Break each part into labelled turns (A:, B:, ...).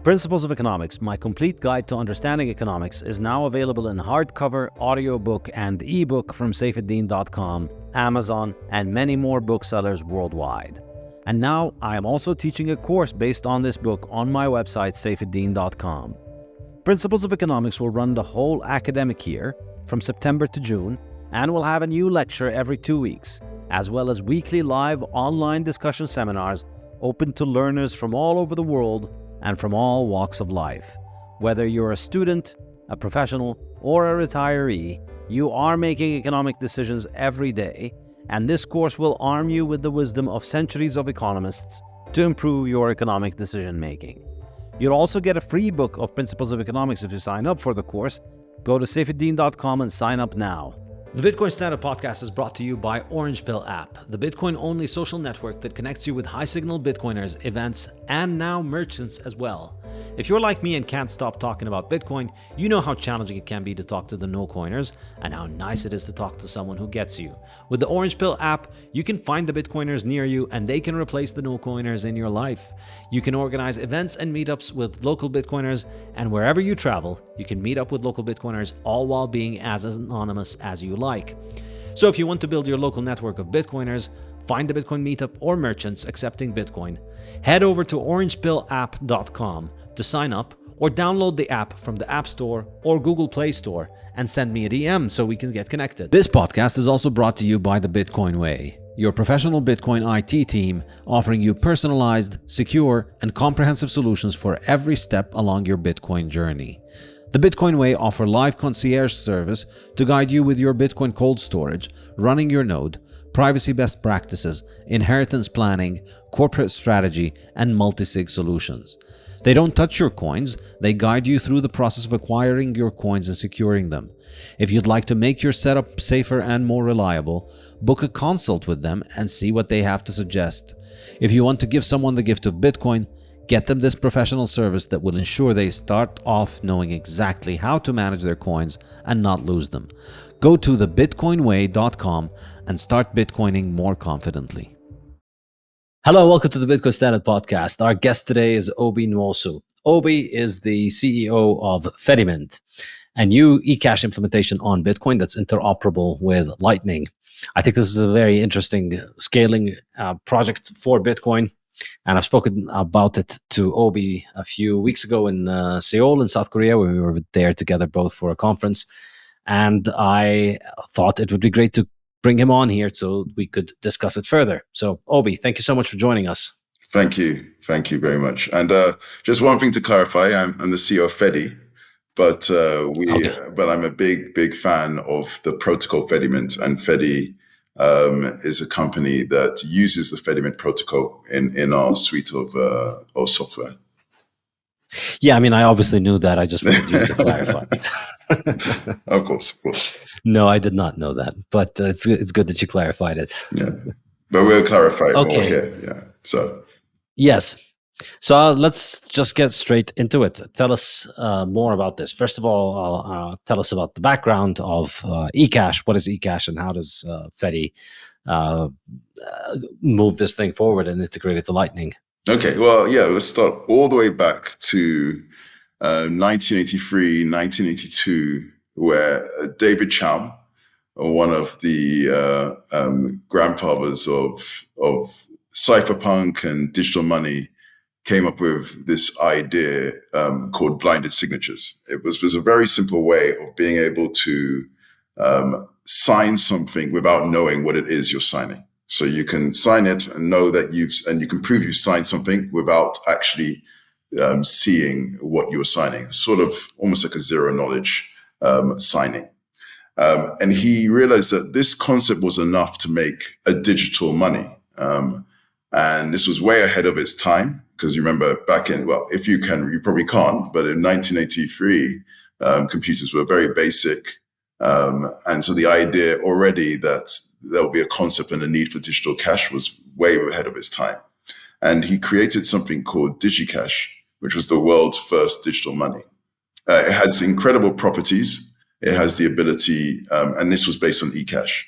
A: Principles of Economics, my complete guide to understanding economics, is now available in hardcover, audiobook, and ebook from Saifedean.com, Amazon, and many more booksellers worldwide. And now I am also teaching a course based on this book on my website, Saifedean.com. Principles of Economics will run the whole academic year, from September to June, and will have a new lecture every 2 weeks, as well as weekly live online discussion seminars open to learners from all over the world and from all walks of life. Whether you're a student, a professional, or a retiree, you are making economic decisions every day, and this course will arm you with the wisdom of centuries of economists to improve your economic decision-making. You'll also get a free book of Principles of Economics if you sign up for the course. Go to Saifedean.com and sign up now. The Bitcoin Standard podcast is brought to you by Orange Pill app, the Bitcoin-only social network that connects you with high-signal Bitcoiners, events, and now merchants as well. If you're like me and can't stop talking about Bitcoin, you know how challenging it can be to talk to the no-coiners and how nice it is to talk to someone who gets you. With the Orange Pill app, you can find the Bitcoiners near you and they can replace the no-coiners in your life. You can organize events and meetups with local Bitcoiners, and wherever you travel, you can meet up with local Bitcoiners, all while being as anonymous as you like. So if you want to build your local network of Bitcoiners, find a Bitcoin meetup or merchants accepting Bitcoin, head over to orangepillapp.com to sign up, or download the app from the App Store or Google Play Store and send me a DM so we can get connected. This podcast is also brought to you by the Bitcoin Way, your professional Bitcoin IT team offering you personalized, secure, and comprehensive solutions for every step along your Bitcoin journey. The Bitcoin Way offer live concierge service to guide you with your Bitcoin cold storage, running your node, privacy best practices, inheritance planning, corporate strategy, and multi-sig solutions. They don't touch your coins, they guide you through the process of acquiring your coins and securing them. If you'd like to make your setup safer and more reliable, book a consult with them and see what they have to suggest. If you want to give someone the gift of Bitcoin, get them this professional service that will ensure they start off knowing exactly how to manage their coins and not lose them. Go to thebitcoinway.com and start Bitcoining more confidently. Hello, welcome to the Bitcoin Standard podcast. Our guest today is Obi Nwosu. Obi is the CEO of Fedimint, a new ecash implementation on Bitcoin that's interoperable with Lightning. I think this is a very interesting scaling project for Bitcoin. And I've spoken about it to Obi a few weeks ago in Seoul in South Korea, when we were there together both for a conference. And I thought it would be great to bring him on here so we could discuss it further. So Obi, thank you so much for joining us.
B: Thank you. Thank you very much. And just one thing to clarify, I'm the CEO of Fedy, but I'm a big fan of the protocol Fedimint, and Fedy is a company that uses the Fedimint protocol in our suite of software.
A: Yeah, I mean, I obviously knew that. I just wanted you to clarify.
B: Of course.
A: No, I did not know that, but it's good that you clarified it.
B: Yeah, but we'll clarify more here. Yeah. So.
A: Yes. So let's just get straight into it. Tell us more about this. First of all, tell us about the background of ecash. What is ecash, and how does Fedy move this thing forward and integrate it to Lightning?
B: Okay, well, yeah, let's start all the way back to 1983, 1982, where David Chaum, one of the grandfathers of cypherpunk and digital money, came up with this idea called blinded signatures. It was a very simple way of being able to sign something without knowing what it is you're signing. So you can sign it and know that you can prove you signed something without actually seeing what you're signing. Sort of almost like a zero knowledge signing. And he realized that this concept was enough to make a digital money. And this was way ahead of its time, because you remember back in, well, if you can, you probably can't, but in 1983, computers were very basic. And so the idea already that there'll be a concept and a need for digital cash was way ahead of its time. And he created something called DigiCash, which was the world's first digital money. It has incredible properties. It has the ability, and this was based on ecash.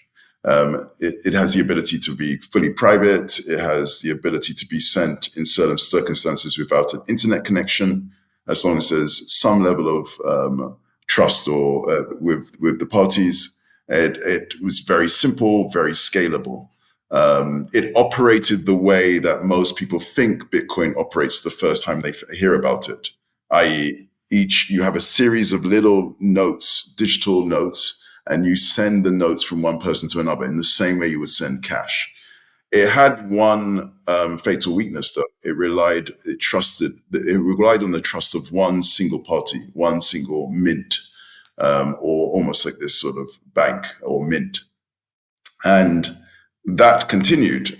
B: It has the ability to be fully private. It has the ability to be sent in certain circumstances without an internet connection. as long as there's some level of trust or with the parties. It was very simple, very scalable. It operated the way that most people think Bitcoin operates the first time they hear about it, i.e., you have a series of little notes, digital notes, and you send the notes from one person to another in the same way you would send cash. It had one fatal weakness, though. It relied on the trust of one single party, one single mint, or almost like this sort of bank or mint. And that continued.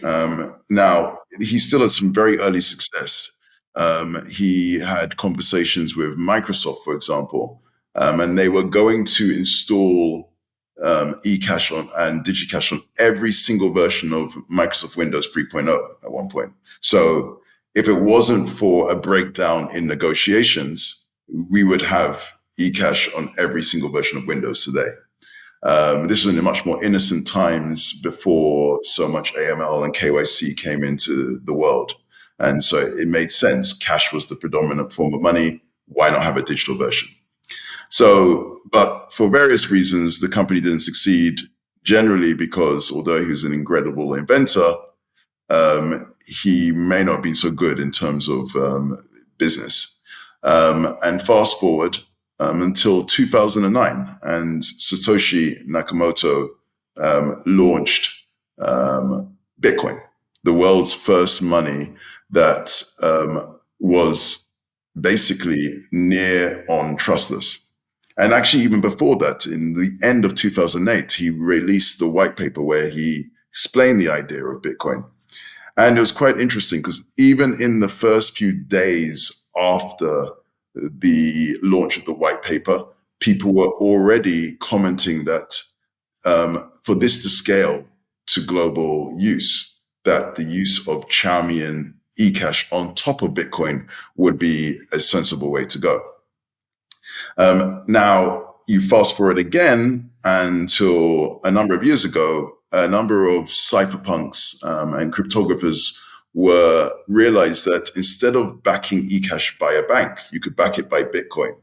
B: Now, he still had some very early success. He had conversations with Microsoft, for example, and they were going to install ecash and digicash on every single version of Microsoft Windows 3.0 at one point. So if it wasn't for a breakdown in negotiations, we would have ecash on every single version of Windows today. This was in the much more innocent times before so much AML and KYC came into the world. And so it made sense. Cash was the predominant form of money. Why not have a digital version? So, but for various reasons, the company didn't succeed, generally because although he was an incredible inventor, he may not have been so good in terms of business. And fast forward until 2009, and Satoshi Nakamoto launched Bitcoin, the world's first money that was basically near on trustless. And actually, even before that, in the end of 2008, he released the white paper where he explained the idea of Bitcoin. And it was quite interesting because even in the first few days after the launch of the white paper, people were already commenting that for this to scale to global use, that the use of Chaumian ecash on top of Bitcoin would be a sensible way to go. Now, you fast forward again until a number of years ago, a number of cypherpunks and cryptographers realized that instead of backing ecash by a bank, you could back it by Bitcoin.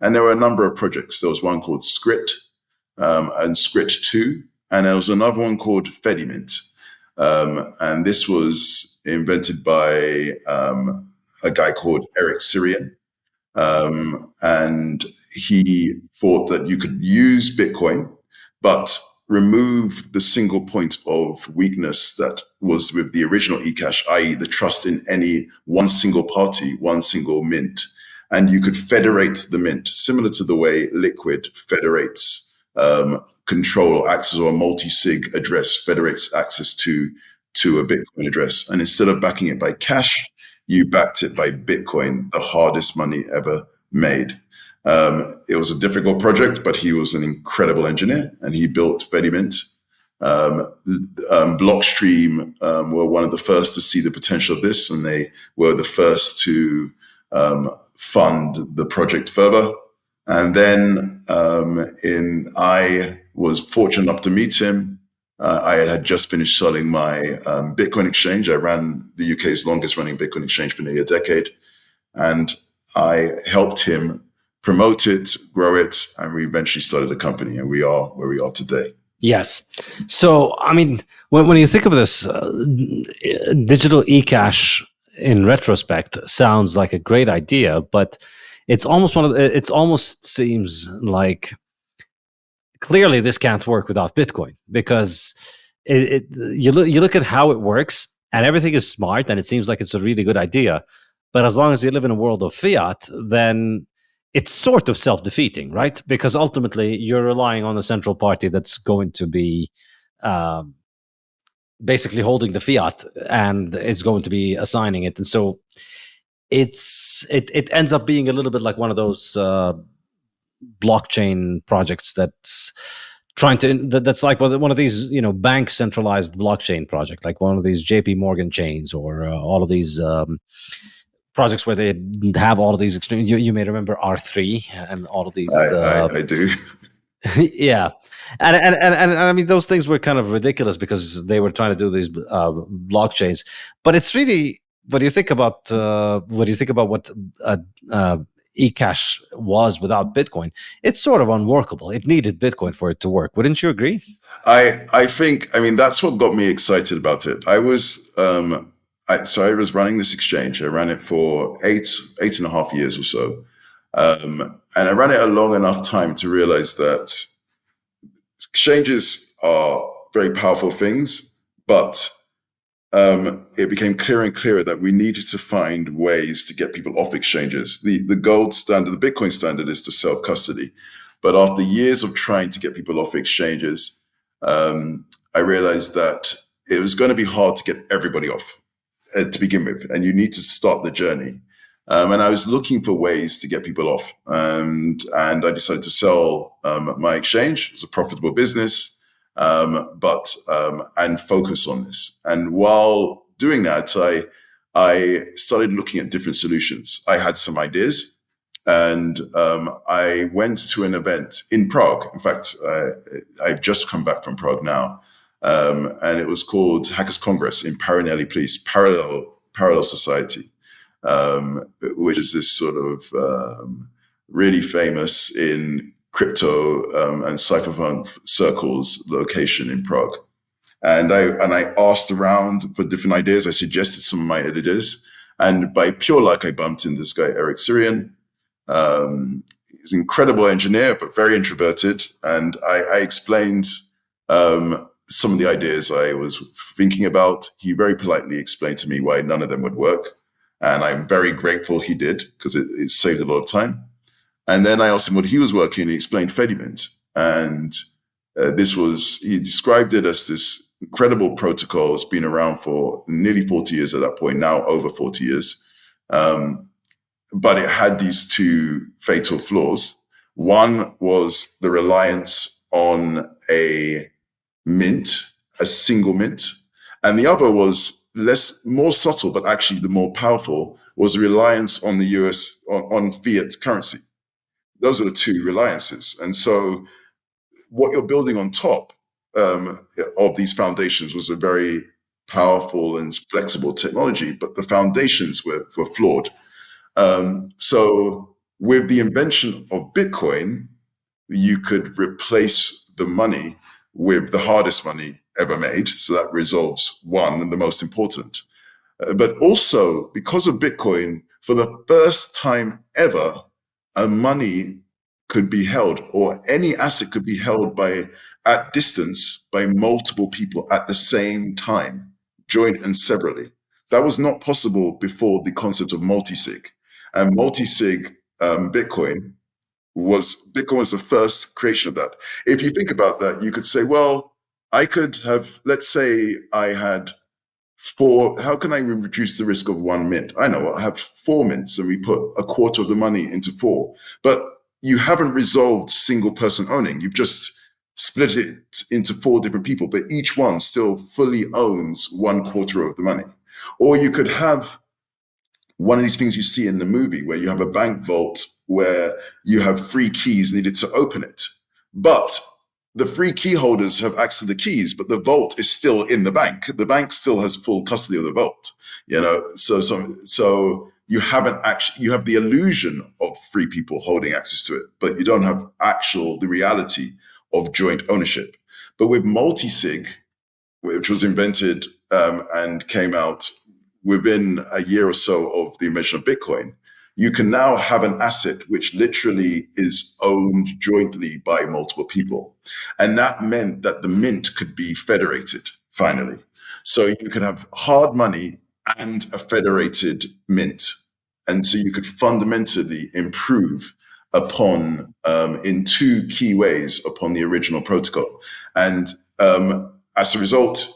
B: And there were a number of projects. There was one called Scrypt and Scrypt 2, and there was another one called Fedimint. And this was invented by a guy called Eric Syrian. And he thought that you could use Bitcoin, but remove the single point of weakness that was with the original ecash, i.e. the trust in any one single party, one single mint. And you could federate the mint, similar to the way Liquid federates control or access, or a multi-sig address federates access to a Bitcoin address. And instead of backing it by cash, you backed it by Bitcoin, the hardest money ever made. It was a difficult project, but he was an incredible engineer, and he built Fedimint. Blockstream were one of the first to see the potential of this, and they were the first to fund the project further. And then I was fortunate enough to meet him. I had just finished selling my Bitcoin exchange. I ran the UK's longest running Bitcoin exchange for nearly a decade. And I helped him promote it, grow it, and we eventually started a company, and we are where we are today.
A: Yes. So, I mean, when you think of this, digital ecash in retrospect sounds like a great idea, but it's almost it almost seems like clearly this can't work without Bitcoin, because you look at how it works and everything is smart and it seems like it's a really good idea. But as long as you live in a world of fiat, then it's sort of self-defeating, right? Because ultimately you're relying on a central party that's going to be basically holding the fiat and is going to be assigning it. And so it ends up being a little bit like one of those blockchain projects that's that's like one of these, bank centralized blockchain project, like one of these JP Morgan chains, or all of these projects where they have all of these extreme. You may remember R3 and all of these.
B: I do.
A: Yeah, and I mean, those things were kind of ridiculous because they were trying to do these blockchains. But it's really, what do you think about what ecash was without Bitcoin, it's sort of unworkable. It needed Bitcoin for it to work. Wouldn't you agree?
B: I think, I mean, that's what got me excited about it. I was running this exchange. I ran it for eight and a half years or so. And I ran it a long enough time to realize that exchanges are very powerful things, but it became clearer and clearer that we needed to find ways to get people off exchanges. The gold standard, the Bitcoin standard, is to self-custody. But after years of trying to get people off exchanges, I realized that it was going to be hard to get everybody off to begin with, and you need to start the journey. And I was looking for ways to get people off, and I decided to sell my exchange. It was a profitable business, and focus on this. And while doing that, I started looking at different solutions. I had some ideas, and I went to an event in Prague. In fact, I've just come back from Prague now, and it was called Hackers Congress in Parinelli Police, Parallel Society, which is this sort of really famous in crypto and cypherpunk circles location in Prague. And I asked around for different ideas. I suggested some of my ideas, and by pure luck, I bumped into this guy, Eric Syrian. He's an incredible engineer, but very introverted. And I explained some of the ideas I was thinking about. He very politely explained to me why none of them would work. And I'm very grateful he did, because it saved a lot of time. And then I asked him what he was working, and he explained Fedimint. And he described it as this incredible protocol. It's been around for nearly 40 years at that point, now over 40 years. But it had these two fatal flaws. One was the reliance on a mint, a single mint. And the other was more subtle, but actually the more powerful, was reliance on the US, on fiat currency. Those are the two reliances. And so what you're building on top of these foundations was a very powerful and flexible technology, but the foundations were flawed. So with the invention of Bitcoin, you could replace the money with the hardest money ever made. So that resolves one, and the most important. But also, because of Bitcoin, for the first time ever, a money could be held, or any asset could be held at distance by multiple people at the same time, joint and severally. That was not possible before the concept of multi-sig. And multi-sig Bitcoin was the first creation of that. If you think about that, you could say, well, I could have, let's say I had how can I reduce the risk of one mint? I know, I have 4 mints, and we put a quarter of the money into 4. But you haven't resolved single person owning. You've just split it into 4 different people, but each one still fully owns 1/4 of the money. Or you could have one of these things you see in the movie where you have a bank vault where you have 3 keys needed to open it. But the 3 key holders have access to the keys, but the vault is still in the bank. The bank still has full custody of the vault. So you have the illusion of 3 people holding access to it, but you don't have the reality of joint ownership. But with multi-sig, which was invented and came out within a year or so of the invention of Bitcoin, you can now have an asset which literally is owned jointly by multiple people. And that meant that the mint could be federated, finally. So you could have hard money and a federated mint. And so you could fundamentally improve upon, in 2 key ways, upon the original protocol. And as a result,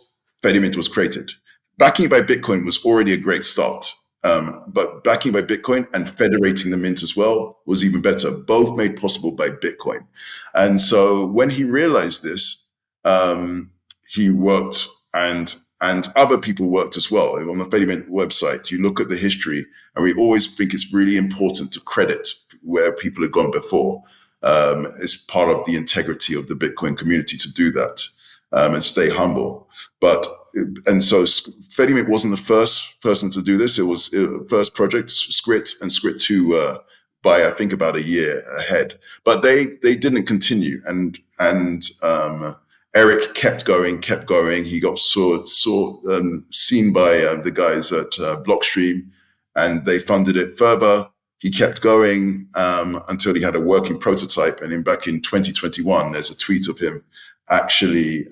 B: Fedimint was created. Backing by Bitcoin was already a great start. But backing by Bitcoin and federating the mint as well was even better, both made possible by Bitcoin. And so when he realized this, he worked, and other people worked as well. On the Fedimint website, you look at the history, and we always think it's really important to credit where people have gone before. It's part of the integrity of the Bitcoin community to do that, and stay humble. And so Fedimint wasn't the first person to do this. It was first project, Scrit, and Scrit 2 by I think about a year ahead. But they didn't continue, and Eric kept going. He got seen by the guys at Blockstream, and they funded it further. He kept going until he had a working prototype. And back in 2021, there's a tweet of him actually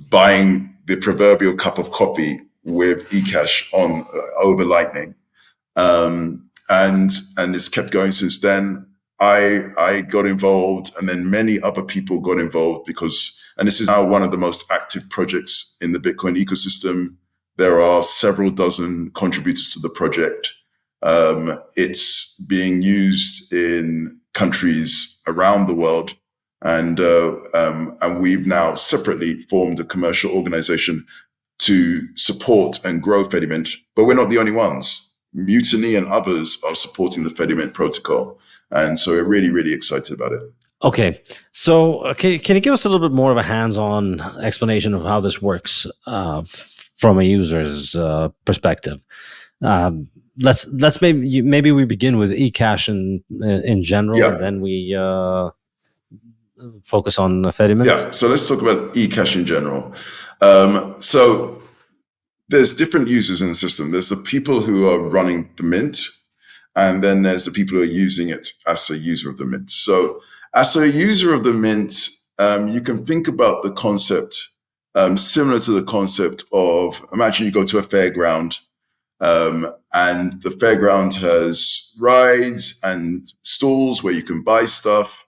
B: buying the proverbial cup of coffee with ecash on over Lightning, and it's kept going since then. I got involved, and then many other people got involved and this is now one of the most active projects in the Bitcoin ecosystem. There are several dozen contributors to the project. It's being used in countries around the world, and we've now separately formed a commercial organization to support and grow Fedimint. But we're not the only ones. Mutiny and others are supporting the Fedimint protocol, and so we're really, really excited about it.
A: Okay, so can you give us a little bit more of a hands-on explanation of how this works from a user's perspective? Let's maybe we begin with ecash in general,
B: yeah.
A: And then we focus on Fedimint.
B: Yeah, so let's talk about ecash in general. So there's different users in the system. There's the people who are running the mint, and then there's the people who are using it as a user of the mint. So as a user of the mint, you can think about the concept similar to the concept of, imagine you go to a fairground, and the fairground has rides and stalls where you can buy stuff,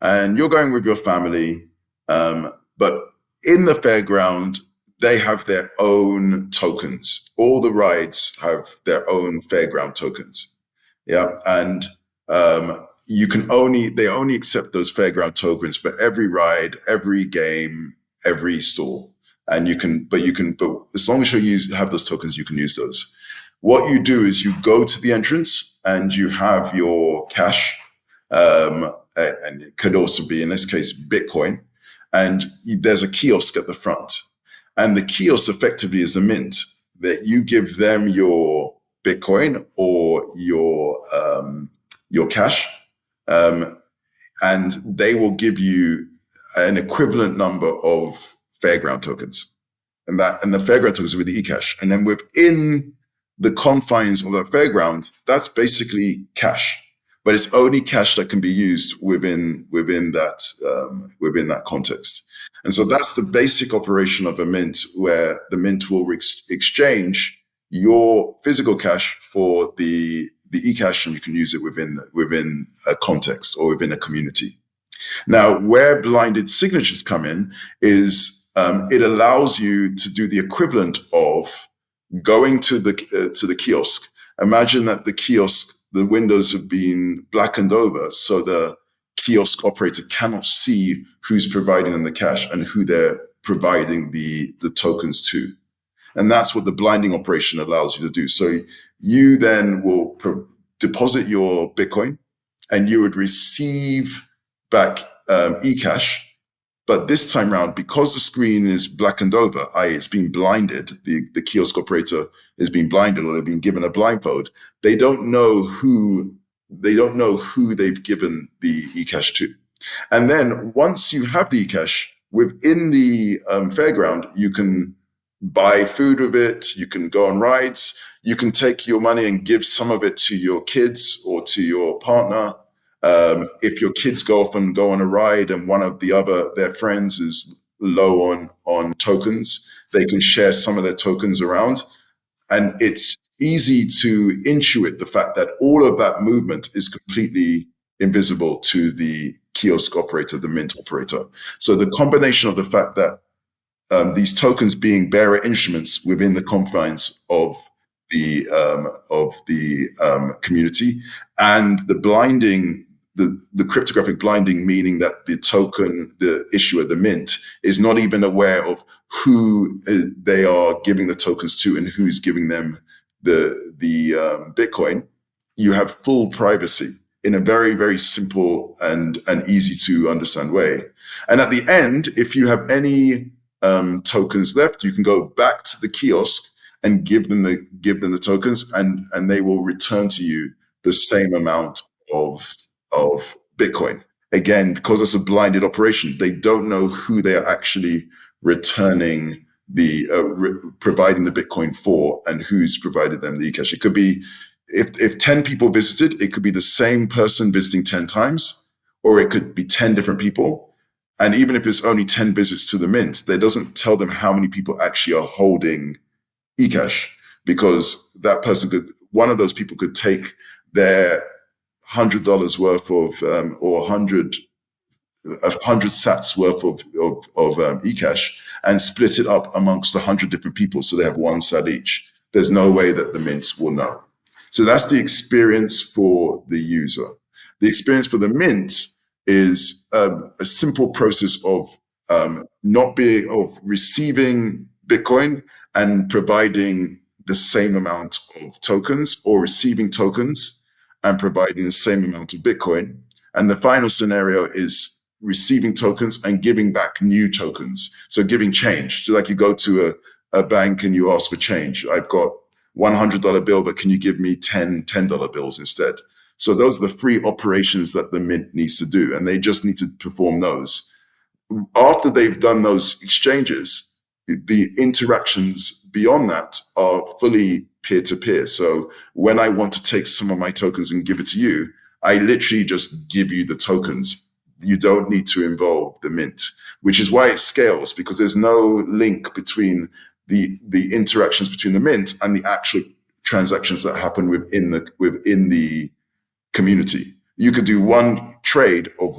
B: and you're going with your family. But in the fairground, they have their own tokens. All the rides have their own fairground tokens. Yeah, and they only accept those fairground tokens for every ride, every game, every stall. And but as long as you have those tokens, you can use those. What you do is you go to the entrance and you have your cash, and it could also be, in this case, Bitcoin. And there's a kiosk at the front. And the kiosk effectively is a mint that you give them your Bitcoin or your cash, and they will give you an equivalent number of fairground tokens, and the fairground tokens are with the ecash. And then within the confines of that fairground, that's basically cash, but it's only cash that can be used within that context. And so that's the basic operation of a mint, where the mint will exchange your physical cash for the ecash, and you can use it within a context or within a community. Now, where blinded signatures come in is it allows you to do the equivalent of going to the kiosk. Imagine that the kiosk, the windows have been blackened over, so the kiosk operator cannot see who's providing them the cash and who they're providing the tokens to. And that's what the blinding operation allows you to do. So you then will deposit your Bitcoin, and you would receive back ecash. But this time around, because the screen is blackened over, i.e. it's been blinded, the kiosk operator is being blinded, or they've been given a blindfold, they don't know who they've given the ecash to. And then once you have the ecash within the fairground, you can buy food with it, you can go on rides, you can take your money and give some of it to your kids or to your partner. If your kids go off and go on a ride and one of their friends is low on tokens, they can share some of their tokens around. And it's easy to intuit the fact that all of that movement is completely invisible to the kiosk operator, the mint operator. So the combination of the fact that these tokens being bearer instruments within the confines of the community, and the blinding, the cryptographic blinding, meaning that the token, the issuer, the mint, is not even aware of who they are giving the tokens to and who's giving them the Bitcoin. You have full privacy in a very, very simple and easy to understand way. And at the end, if you have any tokens left, you can go back to the kiosk and give them the tokens, and they will return to you the same amount of Bitcoin. Again, because it's a blinded operation, they don't know who they are actually returning providing the Bitcoin for and who's provided them the ecash. It could be, if 10 people visited, it could be the same person visiting 10 times, or it could be 10 different people. And even if it's only 10 visits to the mint, that doesn't tell them how many people actually are holding ecash, because that person one of those people could take their $100 worth of, or 100 sats worth of ecash and split it up amongst 100 different people, so they have 1 sat each. There's no way that the mint will know. So that's the experience for the user. The experience for the mint is a simple process of receiving Bitcoin and providing the same amount of tokens, or receiving tokens and providing the same amount of Bitcoin. And the final scenario is receiving tokens and giving back new tokens. So giving change, like you go to a bank and you ask for change. I've got $100 bill, but can you give me 10 $10 bills instead? So those are the 3 operations that the mint needs to do, and they just need to perform those. After they've done those exchanges, the interactions beyond that are fully peer-to-peer. So when I want to take some of my tokens and give it to you, I literally just give you the tokens. You don't need to involve the mint, which is why it scales, because there's no link between the interactions between the mint and the actual transactions that happen within the community. You could do one trade for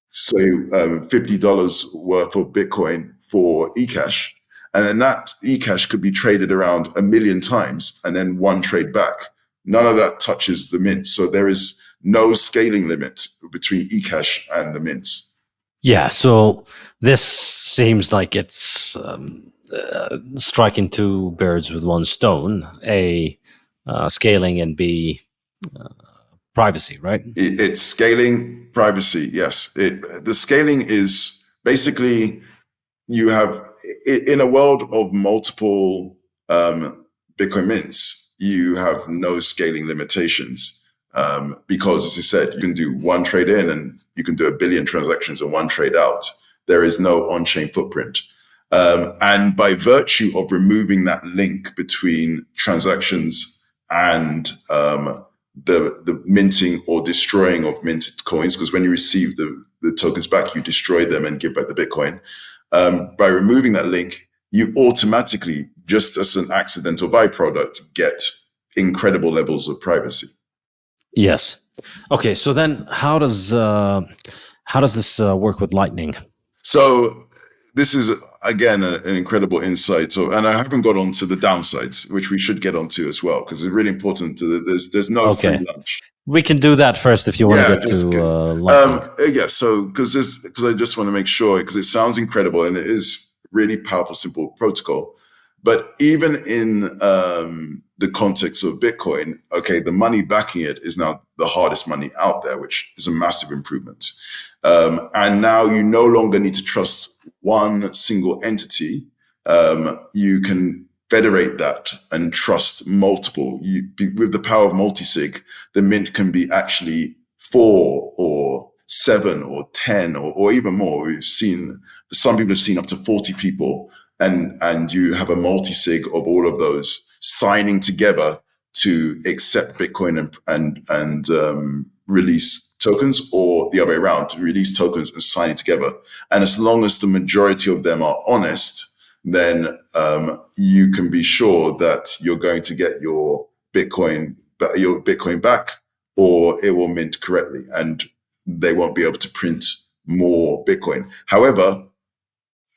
B: say $50 worth of Bitcoin for ecash, and then that ecash could be traded around 1 million times, and then one trade back. None of that touches the mint. So there is no scaling limit between ecash and the mints.
A: Yeah, so this seems like it's striking 2 birds with 1 stone: A, scaling, and B, privacy, right?
B: It's scaling, privacy, yes. The scaling is basically, you have, in a world of multiple Bitcoin mints, you have no scaling limitations. Because, as you said, you can do 1 trade in and you can do 1 billion transactions and 1 trade out. There is no on-chain footprint. And by virtue of removing that link between transactions and the minting or destroying of minted coins, because when you receive the tokens back, you destroy them and give back the Bitcoin. By removing that link, you automatically, just as an accidental byproduct, get incredible levels of privacy.
A: Yes. Okay. So then, how does this work with Lightning?
B: So this is, again, an incredible insight. And I haven't got onto the downsides, which we should get onto as well, because it's really important. There's no free lunch.
A: We can do that first if you want to get to Lightning.
B: Yeah. So because I just want to make sure, because it sounds incredible and it is really powerful, simple protocol. But even in the context of Bitcoin, okay, the money backing it is now the hardest money out there, which is a massive improvement. And now you no longer need to trust one single entity. You can federate that and trust multiple. With the power of multisig, the mint can be actually 4 or 7 or 10 or even more. We've seen, some people have seen up to 40 people, and you have a multi-sig of all of those signing together to accept Bitcoin and release tokens, or the other way around, to release tokens and sign it together. And as long as the majority of them are honest, then you can be sure that you're going to get your Bitcoin back, or it will mint correctly, and they won't be able to print more Bitcoin. However,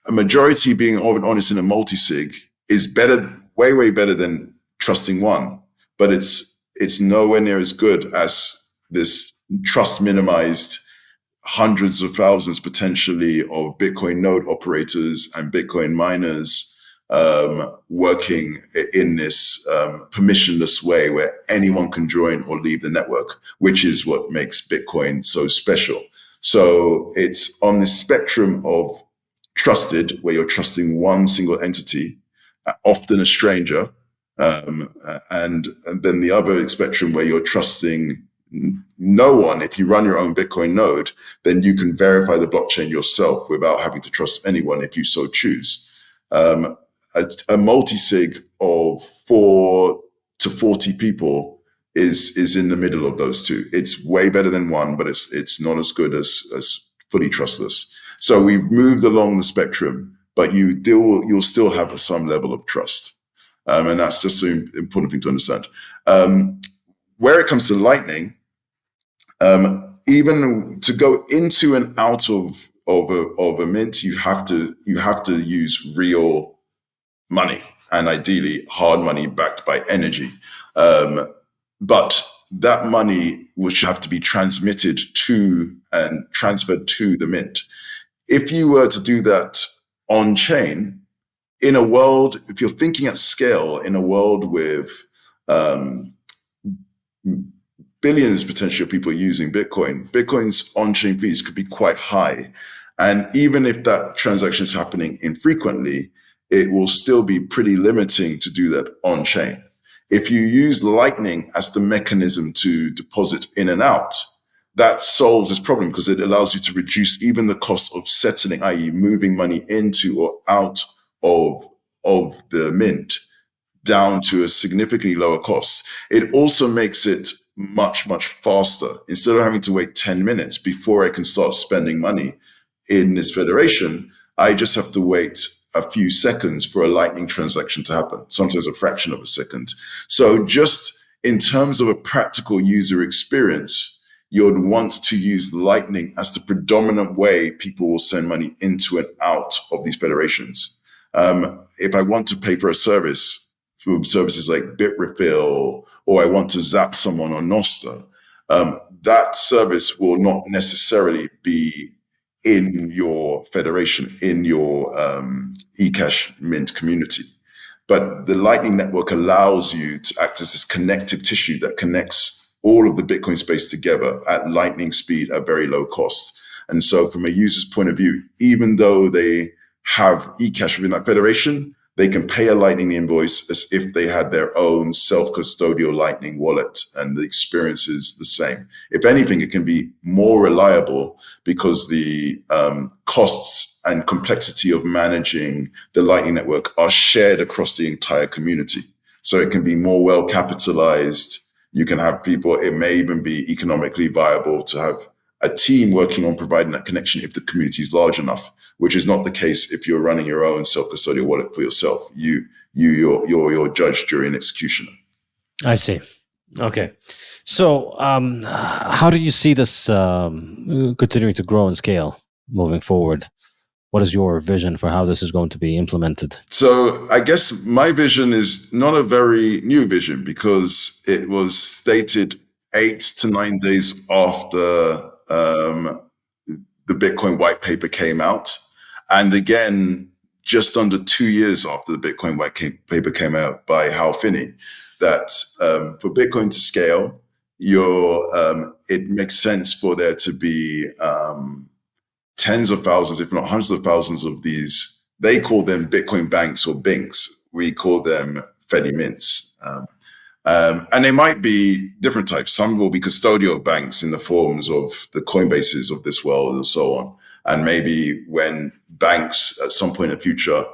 B: a majority being honest in a multi-sig is better, way better than trusting one, but it's nowhere near as good as this trust minimized hundreds of thousands potentially of Bitcoin node operators and Bitcoin miners working in this permissionless way where anyone can join or leave the network, which is what makes Bitcoin so special. So it's on the spectrum of trusted, where you're trusting one single entity, often a stranger, And then the other spectrum where you're trusting no one. If you run your own Bitcoin node, then you can verify the blockchain yourself without having to trust anyone if you so choose. A multi-sig of 4 to 40 people is in the middle of those two. It's way better than one, but it's not as good as fully trustless. So we've moved along the spectrum, but you'll still have some level of trust. And that's just an important thing to understand. Where it comes to Lightning, even to go into and out of a mint, you have to use real money, and ideally hard money backed by energy. But that money would have to be transmitted to and transferred to the mint. If you were to do that on chain, in a world, if you're thinking at scale, in a world with billions potentially of people using Bitcoin's on-chain fees could be quite high. And even if that transaction is happening infrequently, it will still be pretty limiting to do that on-chain. If you use Lightning as the mechanism to deposit in and out, that solves this problem because it allows you to reduce even the cost of settling, i.e. moving money into or out of the mint down to a significantly lower cost. It also makes it much, much faster. Instead of having to wait 10 minutes before I can start spending money in this federation, I just have to wait a few seconds for a Lightning transaction to happen, sometimes a fraction of a second. So just in terms of a practical user experience, you'd want to use Lightning as the predominant way people will send money into and out of these federations. If I want to pay for a service from services like Bitrefill, or I want to zap someone on Nostr, that service will not necessarily be in your federation, in your ecash mint community. But the Lightning Network allows you to act as this connective tissue that connects all of the Bitcoin space together at lightning speed at very low cost. And so from a user's point of view, even though they have ecash within that federation, they can pay a Lightning invoice as if they had their own self-custodial Lightning wallet, and the experience is the same. If anything, it can be more reliable because the costs and complexity of managing the Lightning Network are shared across the entire community. So it can be more well capitalized. You can have people, it may even be economically viable to have a team working on providing that connection if the community is large enough, which is not the case if you're running your own self-custodial wallet for yourself. You're judge, jury, and executioner.
A: I see. Okay. So how do you see this continuing to grow and scale moving forward? What is your vision for how this is going to be implemented?
B: So I guess my vision is not a very new vision because it was stated 8 to 9 days after the Bitcoin white paper came out. And again, just under 2 years after the Bitcoin white paper came out by Hal Finney, that for Bitcoin to scale, it makes sense for there to be tens of thousands, if not hundreds of thousands of these. They call them Bitcoin banks or binks. We call them Fedimints. And they might be different types. Some will be custodial banks in the forms of the Coinbases of this world and so on. And maybe when banks at some point in the future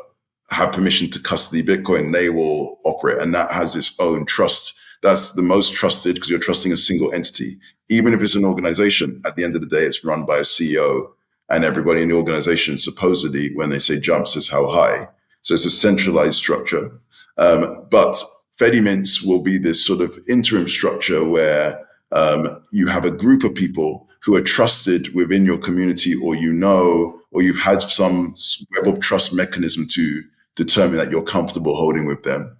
B: have permission to custody Bitcoin, they will offer it. And that has its own trust. That's the most trusted because you're trusting a single entity. Even if it's an organization, at the end of the day, it's run by a CEO. And everybody in the organization supposedly, when they say jump, says how high. So it's a centralized structure. But Fedimints will be this sort of interim structure where you have a group of people who are trusted within your community, or you've had some web of trust mechanism to determine that you're comfortable holding with them.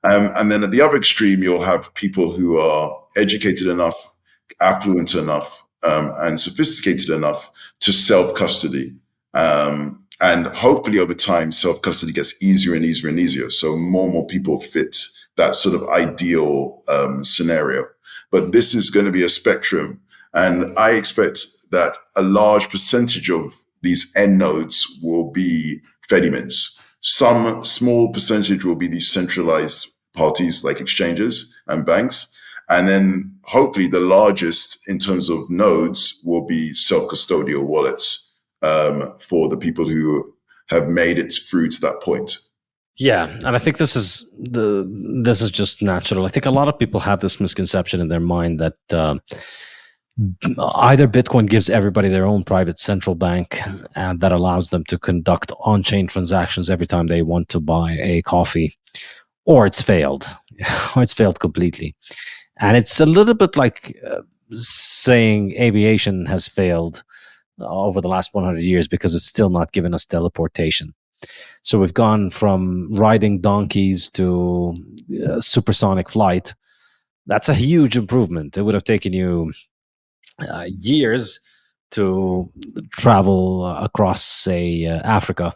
B: And then at the other extreme, you'll have people who are educated enough, affluent enough, and sophisticated enough to self-custody. And hopefully over time, self-custody gets easier and easier and easier. So more and more people fit that sort of ideal scenario. But this is going to be a spectrum. And I expect that a large percentage of these end nodes will be Fedimints. Some small percentage will be these centralized parties like exchanges and banks. And then hopefully the largest in terms of nodes will be self-custodial wallets for the people who have made it through to that point.
A: Yeah, and I think this is just natural. I think a lot of people have this misconception in their mind that either Bitcoin gives everybody their own private central bank, and that allows them to conduct on-chain transactions every time they want to buy a coffee, or it's failed, or it's failed completely. And it's a little bit like saying aviation has failed over the last 100 years because it's still not given us teleportation. So we've gone from riding donkeys to supersonic flight. That's a huge improvement. It would have taken you years to travel across, say, Africa.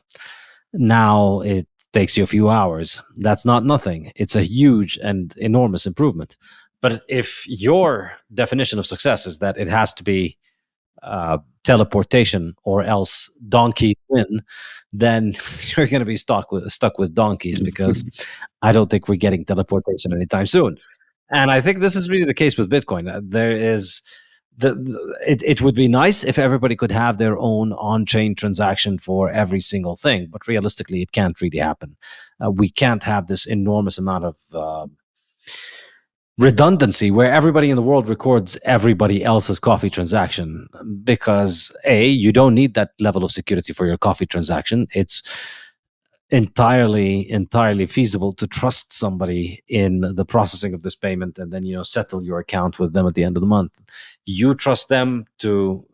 A: Now it takes you a few hours. That's not nothing. It's a huge and enormous improvement. But if your definition of success is that it has to be teleportation or else donkey win, then you're going to be stuck with donkeys, because I don't think we're getting teleportation anytime soon. And I think this is really the case with Bitcoin. There is it would be nice if everybody could have their own on-chain transaction for every single thing, but realistically, it can't really happen. We can't have this enormous amount of redundancy where everybody in the world records everybody else's coffee transaction, because you don't need that level of security for your coffee transaction. It's entirely feasible to trust somebody in the processing of this payment and then settle your account with them at the end of the month. You trust them to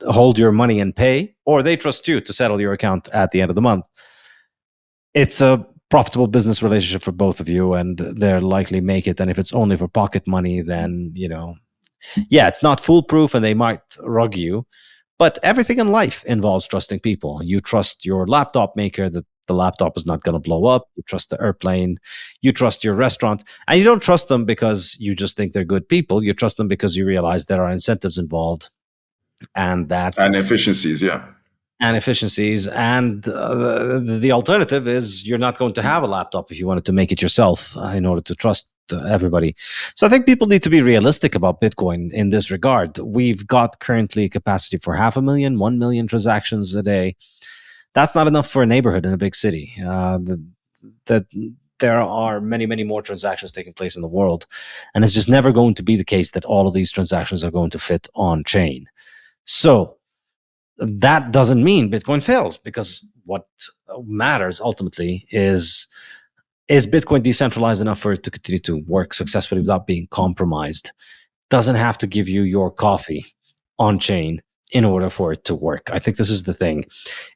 A: hold your money and pay, or they trust you to settle your account at the end of the month. It's a profitable business relationship for both of you, and they'll likely make it. And if it's only for pocket money, then it's not foolproof and they might rug you. But everything in life involves trusting people. You trust your laptop maker that the laptop is not going to blow up. You trust the airplane. You trust your restaurant. And you don't trust them because you just think they're good people. You trust them because you realize there are incentives involved and
B: efficiencies, yeah.
A: And efficiencies. And the alternative is you're not going to have a laptop if you wanted to make it yourself in order to trust everybody. So I think people need to be realistic about Bitcoin in this regard. We've got currently capacity for 500,000, 1 million transactions a day. That's not enough for a neighborhood in a big city. That there are many, many more transactions taking place in the world. And it's just never going to be the case that all of these transactions are going to fit on chain. So that doesn't mean Bitcoin fails, because what matters ultimately is Bitcoin decentralized enough for it to continue to work successfully without being compromised? Doesn't have to give you your coffee on chain in order for it to work. I think this is the thing.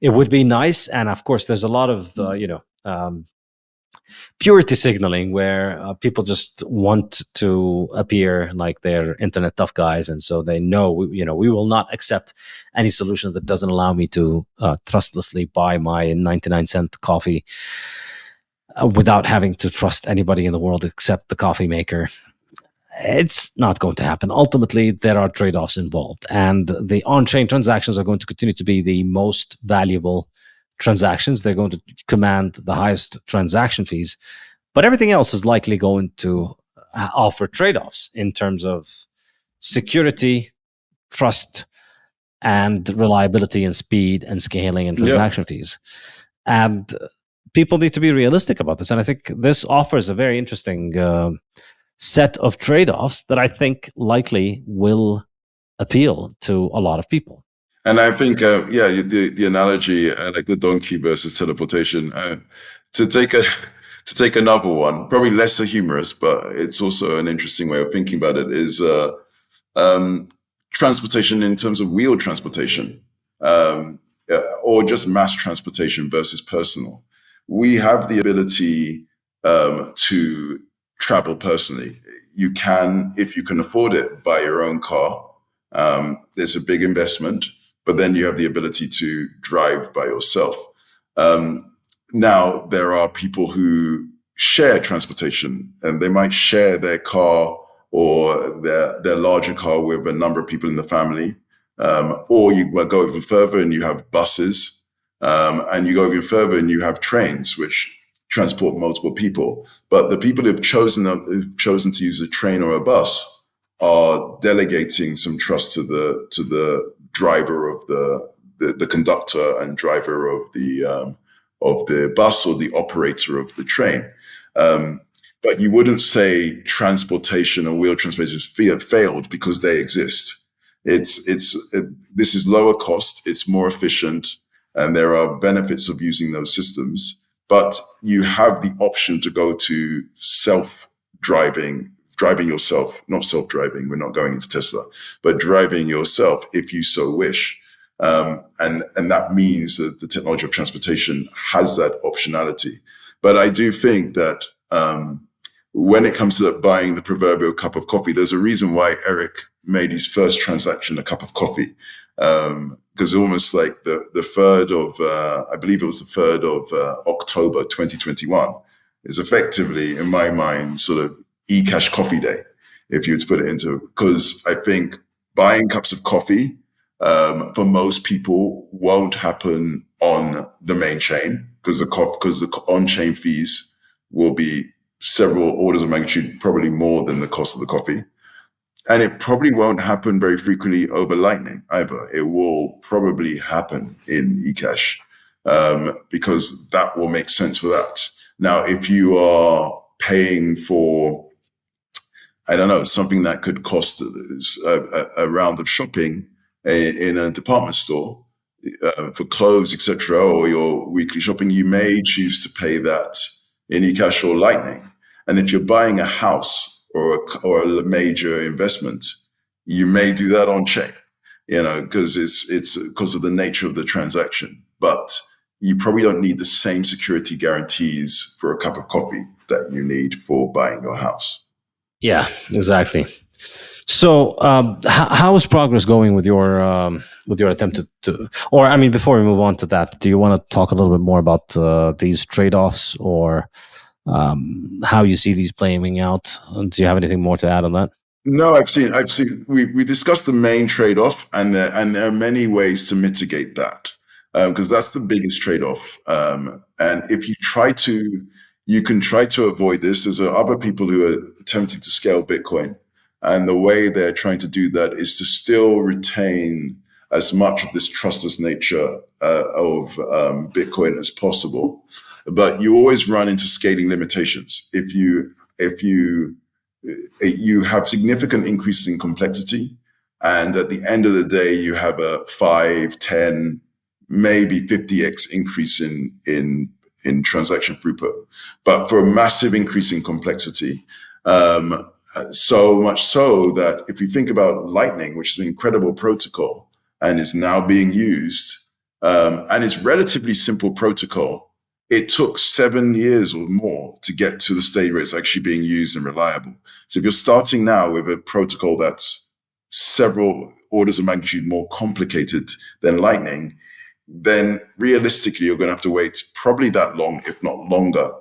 A: It would be nice, and of course, there's a lot of purity signaling where people just want to appear like they're internet tough guys, and so they know we will not accept any solution that doesn't allow me to trustlessly buy my 99-cent coffee without having to trust anybody in the world except the coffee maker. It's not going to happen. Ultimately, there are trade-offs involved, and the on-chain transactions are going to continue to be the most valuable transactions. They're going to command the highest transaction fees, but everything else is likely going to offer trade-offs in terms of security, trust, and reliability, and speed, and scaling, and transaction fees. And people need to be realistic about this. And I think this offers a very interesting set of trade-offs that I think likely will appeal to a lot of people.
B: And I think, the analogy, like the donkey versus teleportation, to take another one, probably less so humorous, but it's also an interesting way of thinking about it, is transportation in terms of wheeled transportation, or just mass transportation versus personal. We have the ability to travel personally. You can, if you can afford it, buy your own car. There's a big investment, but then you have the ability to drive by yourself. Now, there are people who share transportation, and they might share their car or their larger car with a number of people in the family. Or you go even further and you have buses, and you go even further and you have trains, which transport multiple people. But the people who've chosen to use a train or a bus are delegating some trust to the driver of the conductor and driver of the bus or the operator of the train. But you wouldn't say transportation or wheel transportation failed because they exist. This is lower cost, it's more efficient, and there are benefits of using those systems. But you have the option to go to driving yourself, not self-driving, we're not going into Tesla, but driving yourself if you so wish. And that means that the technology of transportation has that optionality. But I do think that when it comes to buying the proverbial cup of coffee, there's a reason why Eric made his first transaction a cup of coffee. Because almost like the 3rd of, I believe it was the 3rd of October 2021 is effectively, in my mind, sort of ecash coffee day, if you were to put it into, because I think buying cups of coffee for most people won't happen on the main chain because the on-chain fees will be several orders of magnitude, probably more than the cost of the coffee. And it probably won't happen very frequently over Lightning either. It will probably happen in ecash because that will make sense for that. Now, if you are paying for, I don't know, something that could cost a round of shopping in a department store for clothes, etc., or your weekly shopping, you may choose to pay that in ecash or Lightning. And if you're buying a house or a major investment, you may do that on chain, because it's because of the nature of the transaction. But you probably don't need the same security guarantees for a cup of coffee that you need for buying your house.
A: Yeah, exactly. So, how is progress going with your attempt to? Or, I mean, before we move on to that, do you want to talk a little bit more about these trade-offs or how you see these playing out? Do you have anything more to add on that?
B: No, I've seen. We discussed the main trade-off, and there are many ways to mitigate that, because that's the biggest trade-off. And if you can try to avoid this. There's other people who are attempting to scale Bitcoin, and the way they're trying to do that is to still retain as much of this trustless nature of Bitcoin as possible. But you always run into scaling limitations. If you have significant increases in complexity, and at the end of the day, you have a 5, 10, maybe 50x increase in transaction throughput. But for a massive increase in complexity, so much so that if you think about Lightning, which is an incredible protocol and is now being used, and it's relatively simple protocol, it took 7 years or more to get to the stage where it's actually being used and reliable. So if you're starting now with a protocol that's several orders of magnitude more complicated than Lightning, then realistically, you're going to have to wait probably that long, if not longer,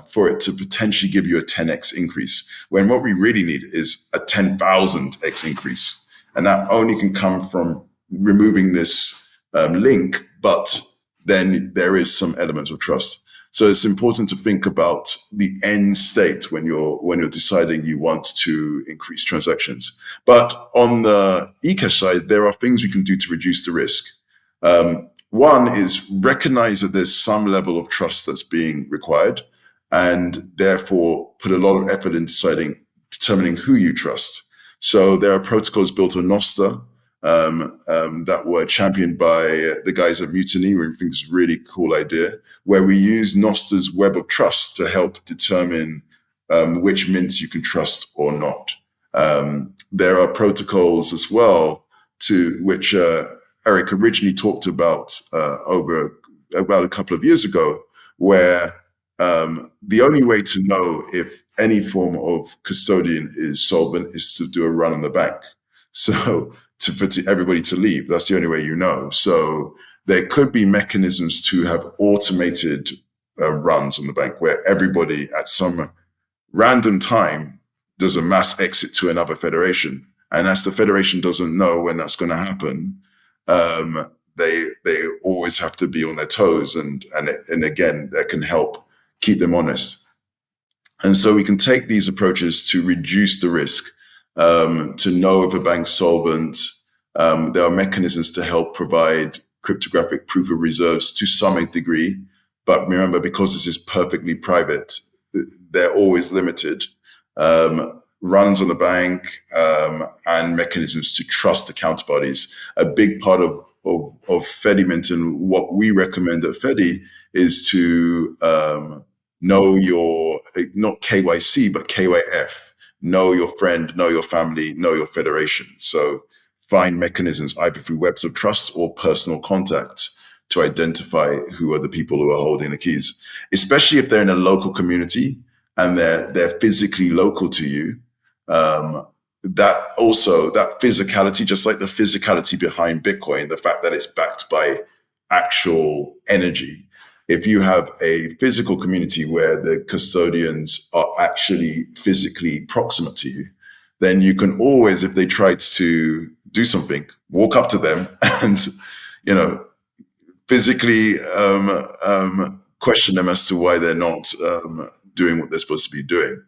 B: for it to potentially give you a 10x increase, when what we really need is a 10,000x increase. And that only can come from removing this link, but then there is some element of trust. So it's important to think about the end state when you're deciding you want to increase transactions. But on the ecash side, there are things we can do to reduce the risk. One is recognize that there's some level of trust that's being required, and therefore put a lot of effort in determining who you trust. So there are protocols built on Nostr that were championed by the guys at Mutiny, which I think is a really cool idea, where we use Nostr's web of trust to help determine which mints you can trust or not. There are protocols as well to which Eric originally talked about about a couple of years ago, where the only way to know if any form of custodian is solvent is to do a run on the bank. So for everybody to leave, that's the only way you know. So there could be mechanisms to have automated runs on the bank where everybody at some random time does a mass exit to another federation. And as the federation doesn't know when that's going to happen, they always have to be on their toes. And again, that can help keep them honest. And so we can take these approaches to reduce the risk, to know if a bank's solvent. There are mechanisms to help provide cryptographic proof of reserves to some degree. But remember, because this is perfectly private, they're always limited. Runs on the bank, and mechanisms to trust the counterparties. A big part of Fedimint and what we recommend at Fedy is to know your, not KYC, but KYF. Know your friend, know your family, know your federation. So find mechanisms either through webs of trust or personal contact to identify who are the people who are holding the keys, especially if they're in a local community and they're physically local to you. That physicality, just like the physicality behind Bitcoin, the fact that it's backed by actual energy. If you have a physical community where the custodians are actually physically proximate to you, then you can always, if they tried to do something, walk up to them and, physically question them as to why they're not doing what they're supposed to be doing.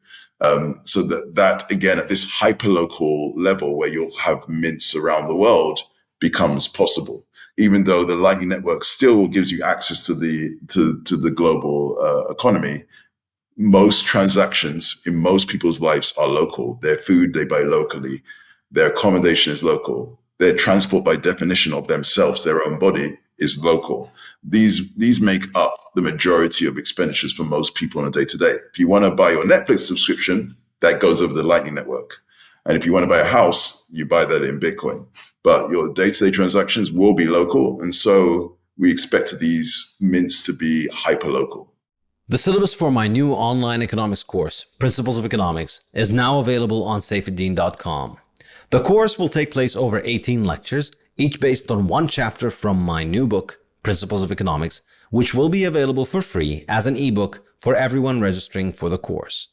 B: So that again, at this hyperlocal level where you'll have mints around the world, becomes possible. Even though the Lightning Network still gives you access to the global economy, most transactions in most people's lives are local. Their food they buy locally, their accommodation is local, their transport by definition of themselves, their own body, is local. These make up the majority of expenditures for most people on a day-to-day. If you want to buy your Netflix subscription, that goes over the Lightning Network. And if you want to buy a house, you buy that in Bitcoin. But your day-to-day transactions will be local. And so we expect these mints to be hyper-local.
A: The syllabus for my new online economics course, Principles of Economics, is now available on Saifedean.com. The course will take place over 18 lectures, each based on one chapter from my new book, Principles of Economics, which will be available for free as an ebook for everyone registering for the course.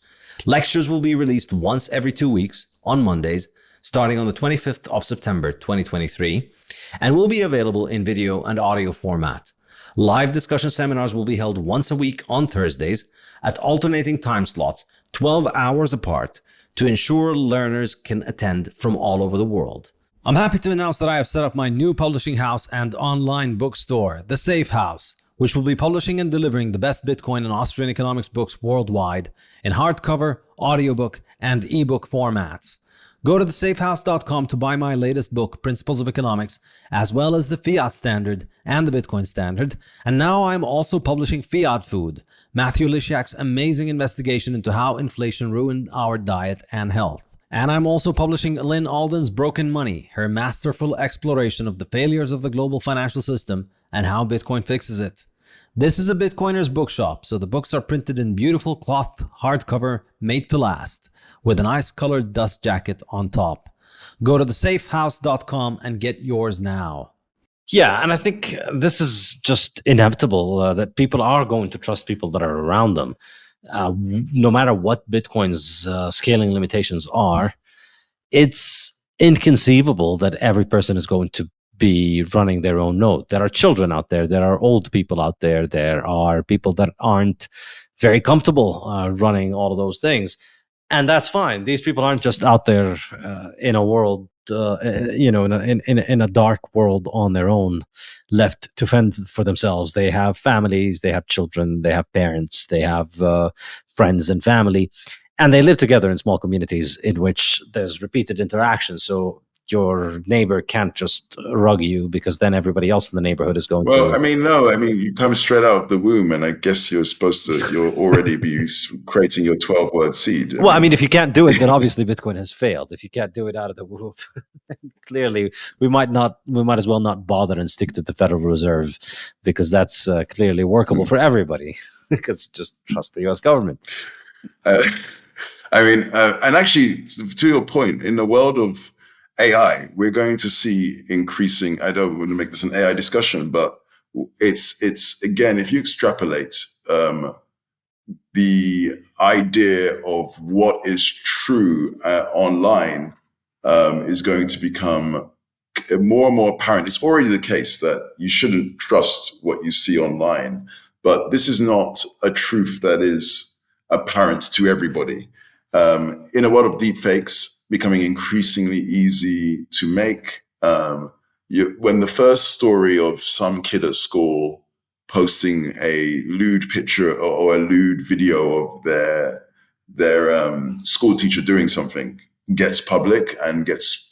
A: Lectures will be released once every 2 weeks on Mondays, starting on the 25th of September 2023, and will be available in video and audio format. Live discussion seminars will be held once a week on Thursdays at alternating time slots, 12 hours apart, to ensure learners can attend from all over the world. I'm happy to announce that I have set up my new publishing house and online bookstore, The Safe House, which will be publishing and delivering the best Bitcoin and Austrian economics books worldwide in hardcover, audiobook, and ebook formats. Go to thesafehouse.com to buy my latest book, Principles of Economics, as well as the Fiat Standard and the Bitcoin Standard. And now I'm also publishing Fiat Food, Matthew Lysiak's amazing investigation into how inflation ruined our diet and health. And I'm also publishing Lynn Alden's Broken Money, her masterful exploration of the failures of the global financial system and how Bitcoin fixes it. This is a Bitcoiner's bookshop, so the books are printed in beautiful cloth hardcover made to last, with a nice colored dust jacket on top. Go to thesafehouse.com and get yours now. Yeah, and I think this is just inevitable, that people are going to trust people that are around them. No matter what Bitcoin's scaling limitations are, it's inconceivable that every person is going to be running their own node. There are children out there, there are old people out there, there are people that aren't very comfortable running all of those things. And that's fine. These people aren't just out there in a world, in a dark world on their own, left to fend for themselves. They have families, they have children, they have parents, they have friends and family, and they live together in small communities in which there's repeated interaction. So your neighbor can't just rug you, because then everybody else in the neighborhood is going to...
B: Well, you come straight out of the womb, and I guess you'll already be creating your 12-word seed.
A: If you can't do it, then obviously Bitcoin has failed. If you can't do it out of the womb, clearly we might as well not bother and stick to the Federal Reserve, because that's clearly workable for everybody, because just trust the US government.
B: And actually, to your point, in the world of AI, we're going to see increasing. I don't want to make this an AI discussion, but it's again, if you extrapolate the idea of what is true online is going to become more and more apparent. It's already the case that you shouldn't trust what you see online, But this is not a truth that is apparent to everybody. In a world of deepfakes becoming increasingly easy to make, when the first story of some kid at school posting a lewd picture or a lewd video of their school teacher doing something gets public and gets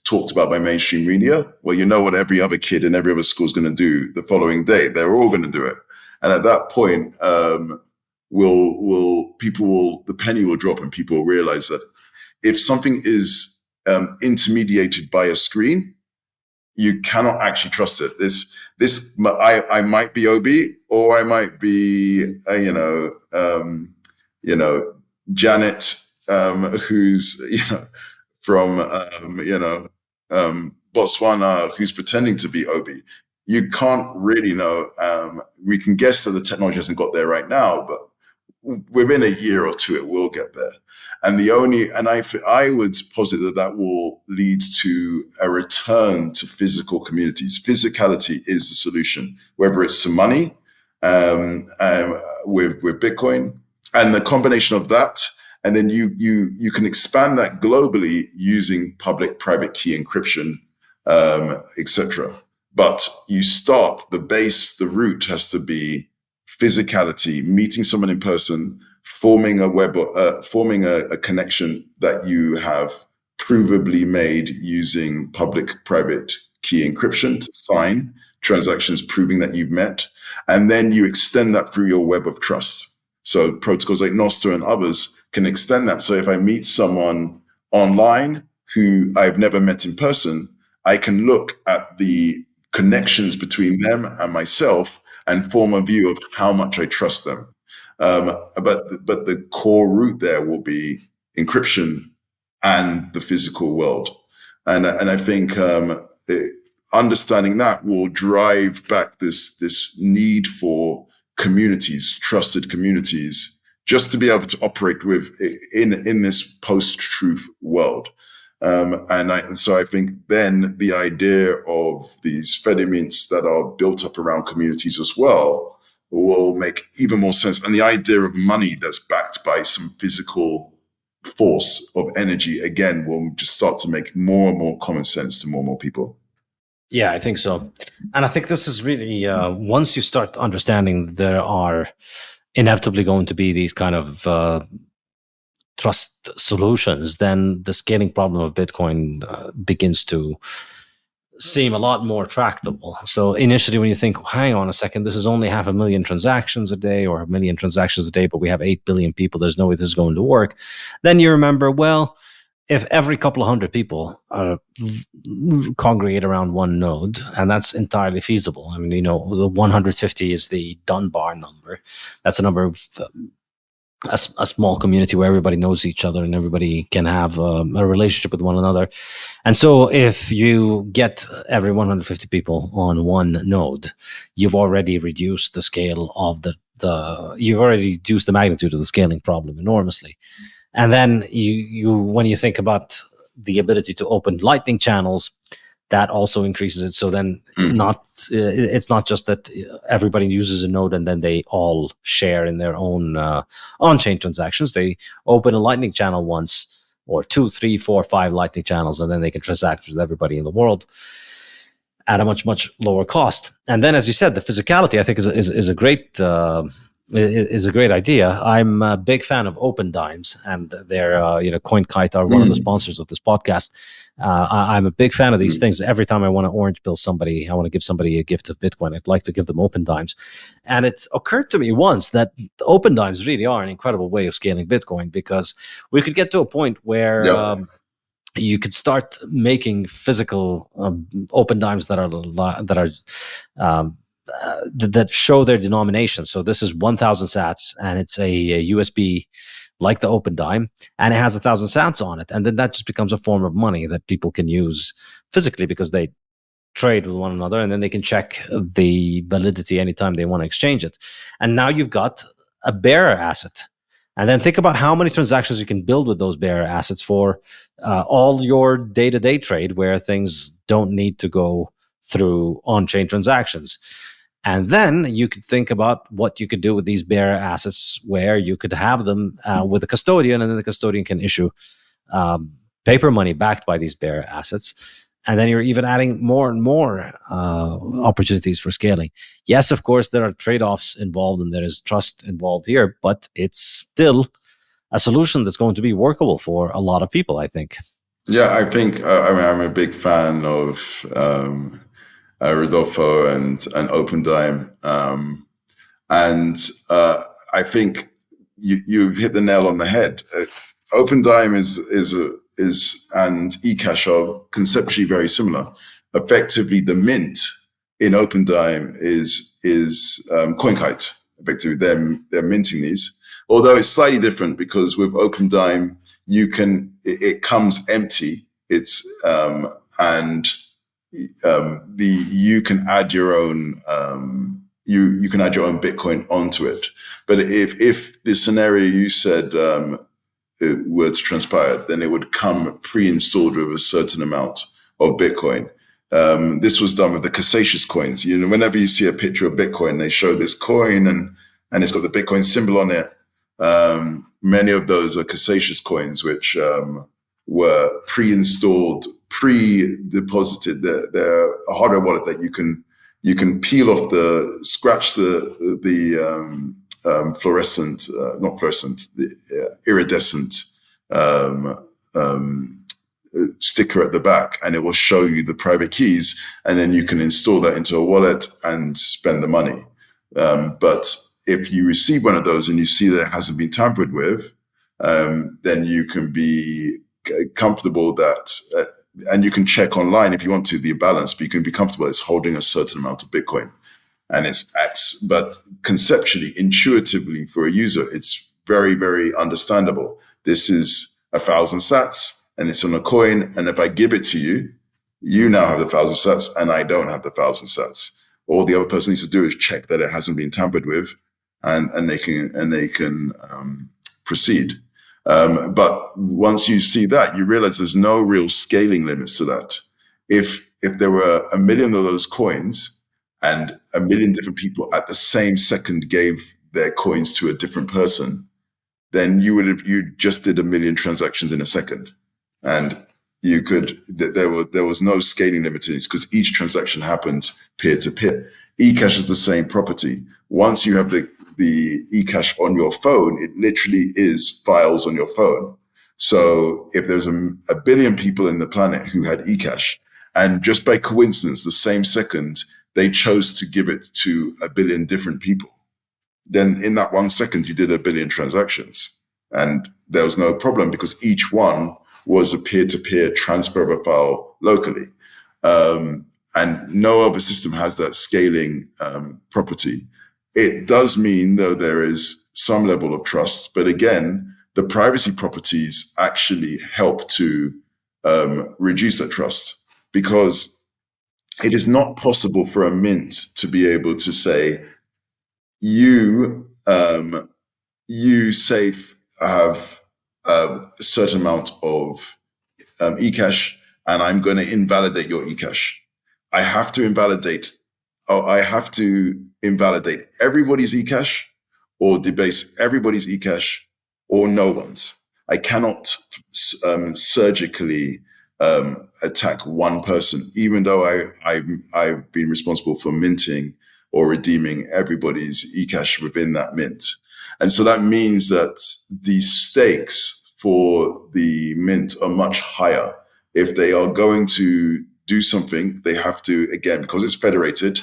B: talked about by mainstream media, well, you know what every other kid in every other school is going to do the following day. They're all going to do it, and at that point, the penny will drop, and people will realize that if something is intermediated by a screen, you cannot actually trust it. I might be Obi, or I might be Janet, who's from Botswana, who's pretending to be Obi. You can't really know. We can guess that the technology hasn't got there right now, but within a year or two, it will get there. And I would posit that will lead to a return to physical communities. Physicality is the solution, whether it's to money with Bitcoin, and the combination of that. And then you can expand that globally using public-private key encryption, etc. But you start the root has to be physicality, meeting someone in person, forming a connection that you have provably made using public-private key encryption to sign transactions proving that you've met, and then you extend that through your web of trust. So protocols like Nostr and others can extend that. So if I meet someone online who I've never met in person, I can look at the connections between them and myself and form a view of how much I trust them. But the core root there will be encryption and the physical world. And I think understanding that will drive back this need for communities, trusted communities, just to be able to operate in this post-truth world. So I think then the idea of these Fedimints that are built up around communities as well will make even more sense. And the idea of money that's backed by some physical force of energy, again, will just start to make more and more common sense to more and more people.
A: Yeah, I think so. And I think this is really, once you start understanding there are inevitably going to be these kind of trust solutions, then the scaling problem of Bitcoin begins to seem a lot more tractable. So initially when you think, hang on a second, this is only 500,000 transactions a day or 1 million transactions a day, but we have 8 billion people, there's no way this is going to work. Then you remember, well, if every couple of hundred people congregate around one node, and that's entirely feasible. I mean, the 150 is the Dunbar number. That's a number of a small community where everybody knows each other and everybody can have a relationship with one another. And so if you get every 150 people on one node, you've already reduced the scale of you've already reduced the magnitude of the scaling problem enormously. And then when you think about the ability to open lightning channels, that also increases it. So then it's not just that everybody uses a node and then they all share in their own on-chain transactions. They open a lightning channel once, or 2, 3, 4, 5 lightning channels, and then they can transact with everybody in the world at a much, much lower cost. And then, as you said, the physicality, I think, is a great is a great idea. I'm a big fan of Open Dimes, and they're CoinKite are one of the sponsors of this podcast. I'm a big fan of these things. Every time I want to orange pill somebody, I want to give somebody a gift of Bitcoin, I'd like to give them Open Dimes. And it occurred to me once that Open Dimes really are an incredible way of scaling Bitcoin, because we could get to a point where you could start making physical Open Dimes that show their denomination. So this is 1,000 sats, and it's a USB like the Open Dime, and it has 1,000 sats on it. And then that just becomes a form of money that people can use physically, because they trade with one another, and then they can check the validity anytime they want to exchange it. And now you've got a bearer asset. And then think about how many transactions you can build with those bearer assets for all your day-to-day trade, where things don't need to go through on-chain transactions. And then you could think about what you could do with these bearer assets, where you could have them with a custodian, and then the custodian can issue paper money backed by these bearer assets. And then you're even adding more and more opportunities for scaling. Yes, of course, there are trade-offs involved and there is trust involved here, but it's still a solution that's going to be workable for a lot of people, I think.
B: Yeah, I think I'm a big fan of Rodolfo and OpenDime, and I think you've hit the nail on the head. OpenDime is and ecash are conceptually very similar. Effectively, the mint in OpenDime is CoinKite. Effectively, they're minting these. Although it's slightly different because with OpenDime, it comes empty. It's and you can add your own you can add your own Bitcoin onto it. But if the scenario you said it were to transpire, then it would come pre-installed with a certain amount of Bitcoin. This was done with the Cassacious coins. Whenever you see a picture of Bitcoin, they show this coin and it's got the Bitcoin symbol on it. Many of those are Cassacious coins, which were pre-installed, pre-deposited. They're a hardware wallet that you can peel off scratch the fluorescent, not fluorescent, the iridescent sticker at the back, and it will show you the private keys, and then you can install that into a wallet and spend the money. But if you receive one of those and you see that it hasn't been tampered with, then you can be comfortable that, and you can check online if you want to, the balance, but you can be comfortable it's holding a certain amount of Bitcoin. And but conceptually, intuitively for a user, it's very, very understandable. This is 1,000 sats and it's on a coin. And if I give it to you, you now have the 1,000 sats and I don't have the 1,000 sats. All the other person needs to do is check that it hasn't been tampered with, and they can proceed. But once you see that, you realize there's no real scaling limits to that. If there were 1 million of those coins, and 1 million different people at the same second gave their coins to a different person, then you just did 1 million transactions in a second, and there was no scaling limitations because each transaction happened peer to peer. Ecash is the same property. Once you have the ecash on your phone, it literally is files on your phone. So if there's a billion people in the planet who had ecash, and just by coincidence, the same second, they chose to give it to 1 billion different people, then in that 1 second, you did 1 billion transactions. And there was no problem because each one was a peer-to-peer transfer of a file locally. And no other system has that scaling property. It does mean, though, there is some level of trust. But again, the privacy properties actually help to reduce that trust, because it is not possible for a mint to be able to say, you Saif have a certain amount of ecash, and I'm going to invalidate your ecash. I have to invalidate everybody's ecash, or debase everybody's ecash, or no one's. I cannot surgically attack one person, even though I've been responsible for minting or redeeming everybody's ecash within that mint. And so that means that the stakes for the mint are much higher. If they are going to do something, they have to, again, because it's federated,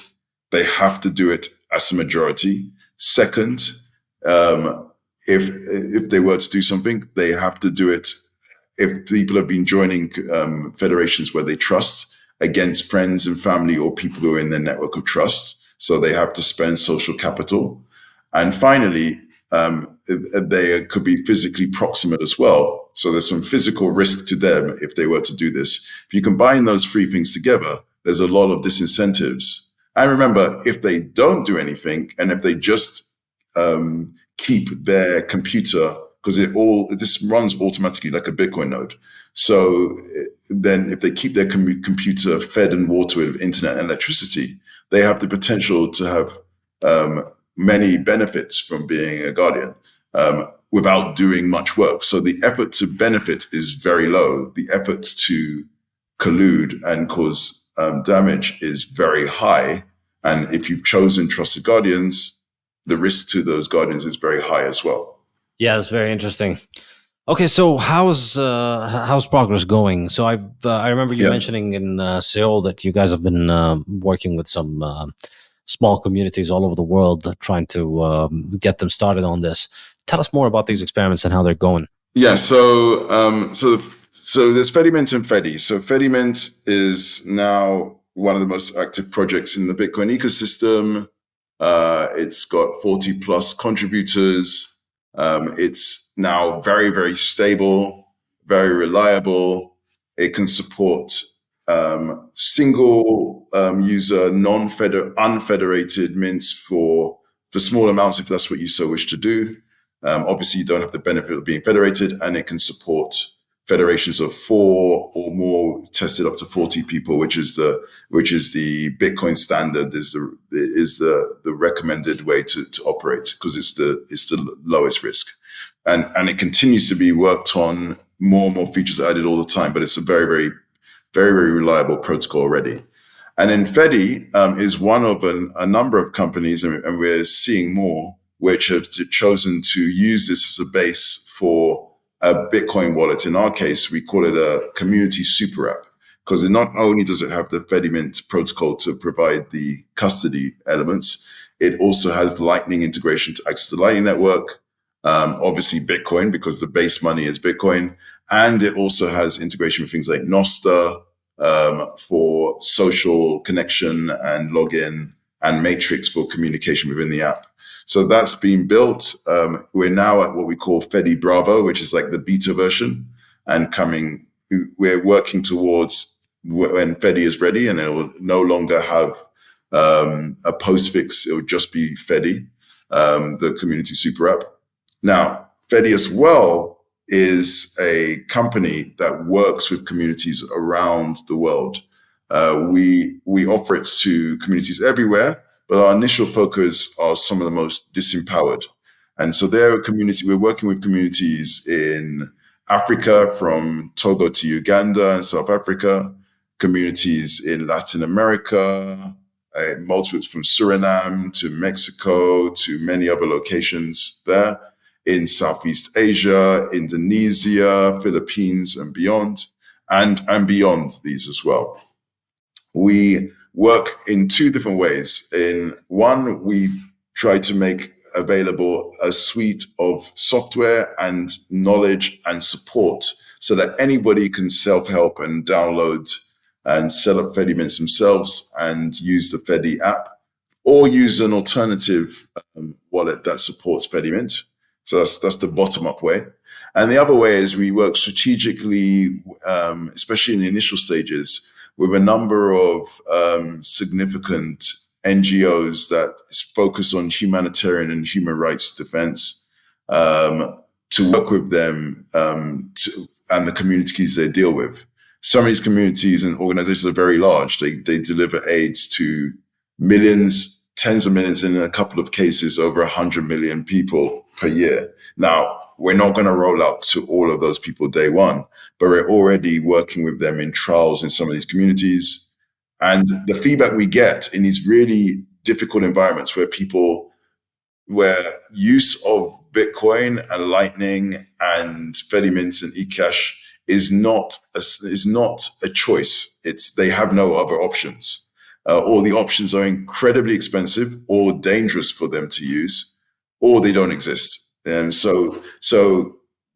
B: they have to do it as a majority. Second, if they were to do something, they have to do it if people have been joining federations where they trust, against friends and family or people who are in their network of trust. So they have to spend social capital. And finally, they could be physically proximate as well. So there's some physical risk to them if they were to do this. If you combine those three things together, there's a lot of disincentives. And remember, if they don't do anything, and if they just keep their computer, because this runs automatically like a Bitcoin node. So then if they keep their computer fed and watered with internet and electricity, they have the potential to have many benefits from being a guardian without doing much work. So the effort to benefit is very low. The effort to collude and cause damage is very high. And if you've chosen trusted guardians, the risk to those guardians is very high as well.
A: Yeah, it's very interesting. Okay, so how's progress going? So I remember you mentioning in Seoul that you guys have been working with some small communities all over the world, trying to get them started on this. Tell us more about these experiments and how they're going.
B: Yeah, so there's Fedimint and Fedy. So Fedimint is now one of the most active projects in the Bitcoin ecosystem. It's got 40 plus contributors. It's now very, very stable, very reliable. It can support single user, unfederated mints for small amounts if that's what you so wish to do. Obviously, you don't have the benefit of being federated, and it can support federations of 4 or more, tested up to 40 people, which is the Bitcoin standard, is the recommended way to operate, because it's the lowest risk, and it continues to be worked on. More and more features are added all the time, but it's a very, very, very, very reliable protocol already. And then Fedy is one of a number of companies, and we're seeing more, which have chosen to use this as a base for a Bitcoin wallet. In our case, we call it a community super app, because not only does it have the Fedimint protocol to provide the custody elements, it also has Lightning integration to access the Lightning network, obviously Bitcoin, because the base money is Bitcoin, and it also has integration with things like Nostr for social connection and login, and Matrix for communication within the app. So that's been built. We're now at what we call Fedy Bravo, which is like the beta version, and we're working towards when Fedy is ready, and it will no longer have a postfix. It will just be Fedy, the community super app. Now, Fedy as well is a company that works with communities around the world. We offer it to communities everywhere, but our initial focus are some of the most disempowered. And so we're working with communities in Africa, from Togo to Uganda and South Africa, communities in Latin America, multiple from Suriname to Mexico to many other locations there, in Southeast Asia, Indonesia, Philippines, and beyond, and beyond these as well. We work in 2 different ways. In one, we try to make available a suite of software and knowledge and support so that anybody can self-help and download and set up Fedimints themselves and use the Fedy app, or use an alternative wallet that supports Fedimint. So that's the bottom-up way. And the other way is we work strategically, especially in the initial stages, with a number of significant NGOs that focus on humanitarian and human rights defense, to work with them and the communities they deal with. Some of these communities and organizations are very large. They deliver aids to millions, tens of millions, in a couple of cases over 100 million people per year. Now, we're not going to roll out to all of those people day one, but we're already working with them in trials in some of these communities. And the feedback we get in these really difficult environments where use of Bitcoin and Lightning and Fedimint and ecash is not a choice. They have no other options. Or the options are incredibly expensive or dangerous for them to use, or they don't exist. And so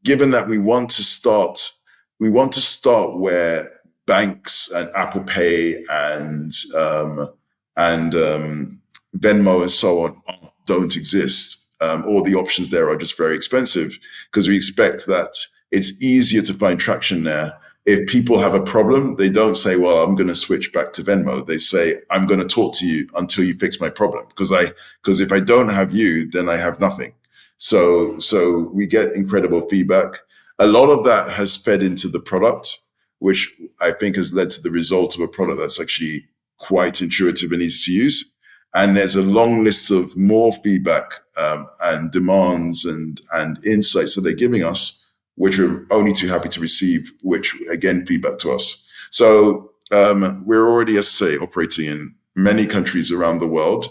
B: given that we want to start where banks and Apple Pay and Venmo and so on don't exist, all the options there are just very expensive, because we expect that it's easier to find traction there. If people have a problem, they don't say, well, I'm going to switch back to Venmo. They say, I'm going to talk to you until you fix my problem, because if I don't have you, then I have nothing. So we get incredible feedback. A lot of that has fed into the product, which I think has led to the result of a product that's actually quite intuitive and easy to use. And there's a long list of more feedback and demands and insights that they're giving us, which we're only too happy to receive, which again, feedback to us. So we're already, as I say, operating in many countries around the world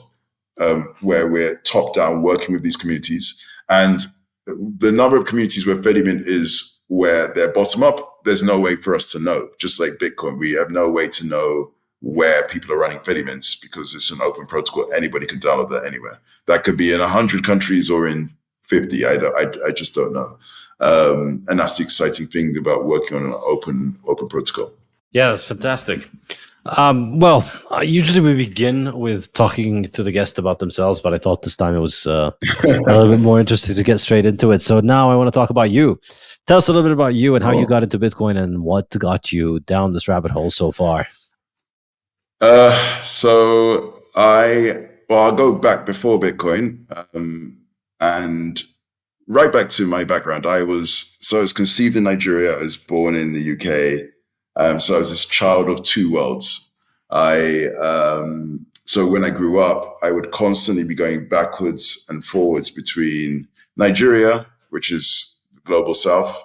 B: where we're top down working with these communities. And the number of communities where Fedimint is where they're bottom up, there's no way for us to know. Just like Bitcoin, we have no way to know where people are running Fedimints because it's an open protocol. Anybody can download that anywhere. That could be in 100 countries or in 50. I just don't know. And that's the exciting thing about working on an open protocol.
A: Yeah, that's fantastic. Usually we begin with talking to the guest about themselves, but I thought this time it was a little bit more interesting to get straight into it. So now I want to talk about you. Tell us a little bit about you and how you got into Bitcoin and what got you down this rabbit hole so far.
B: So I'll go back before Bitcoin, and right back to my background. I was conceived in Nigeria. I was born in the UK. So I was this child of two worlds. So when I grew up, I would constantly be going backwards and forwards between Nigeria, which is the global south,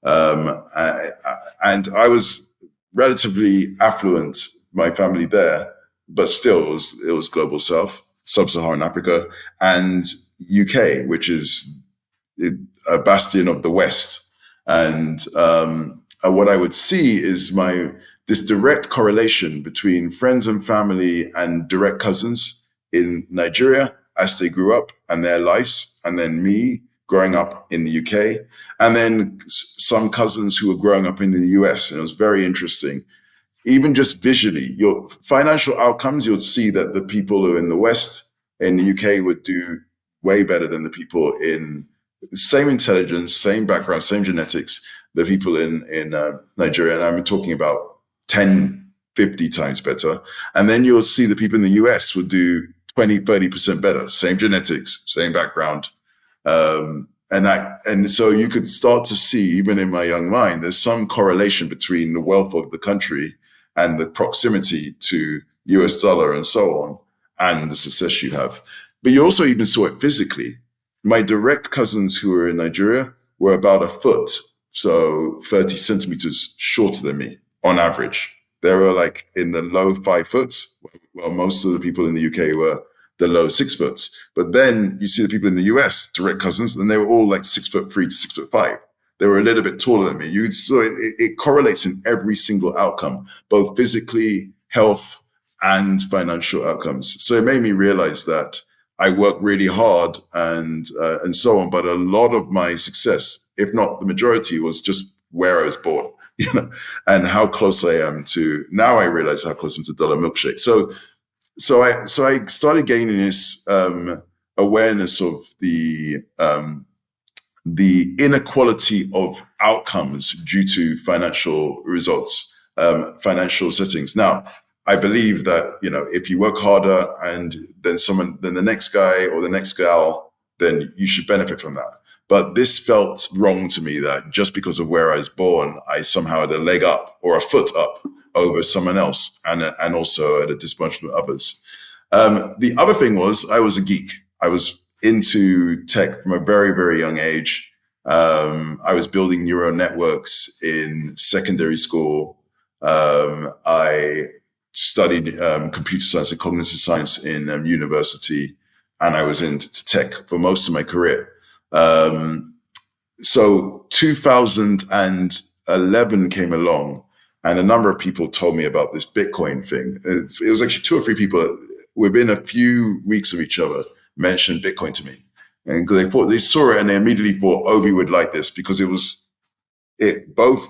B: and I was relatively affluent, my family there, but still it was global south, sub-Saharan Africa, and UK, which is a bastion of the West. And what I would see is this direct correlation between friends and family and direct cousins in Nigeria as they grew up and their lives, and then me growing up in the UK, and then some cousins who were growing up in the US. And it was very interesting. Even just visually, your financial outcomes, you'll see that the people who are in the West, in the UK, would do way better than the people in the same intelligence, same background, same genetics, the people in Nigeria. And I'm talking about 10, 50 times better. And then you'll see the people in the US would do 20, 30% better, same genetics, same background. And so you could start to see, even in my young mind, there's some correlation between the wealth of the country and the proximity to US dollar and so on, and the success you have. But you also even saw it physically. My direct cousins who were in Nigeria were about a foot, so 30 centimeters shorter than me on average. They were like in the low 5 foot, while most of the people in the UK were the low 6 foot. But then you see the people in the US, direct cousins, and they were all like 6'3" to 6'5". They were a little bit taller than me. So it correlates in every single outcome, both physically, health, and financial outcomes. So it made me realize that I work really hard and so on, but a lot of my success, if not the majority, was just where I was born, and how close I am to. Now I realize how close I'm to dollar milkshake. So I started gaining this awareness of the inequality of outcomes due to financial results, financial settings. Now, I believe that, if you work harder and then the next guy or the next gal, then you should benefit from that. But this felt wrong to me, that just because of where I was born, I somehow had a leg up or a foot up over someone else, and also at a disadvantage of others. The other thing was I was a geek. I was into tech from a very, very young age. I was building neural networks in secondary school. I studied computer science and cognitive science in university, and I was into tech for most of my career. So 2011 came along, and a number of people told me about this Bitcoin thing. It was actually 2 or 3 people within a few weeks of each other mentioned Bitcoin to me, and they saw it and they immediately thought Obi would like this, because it both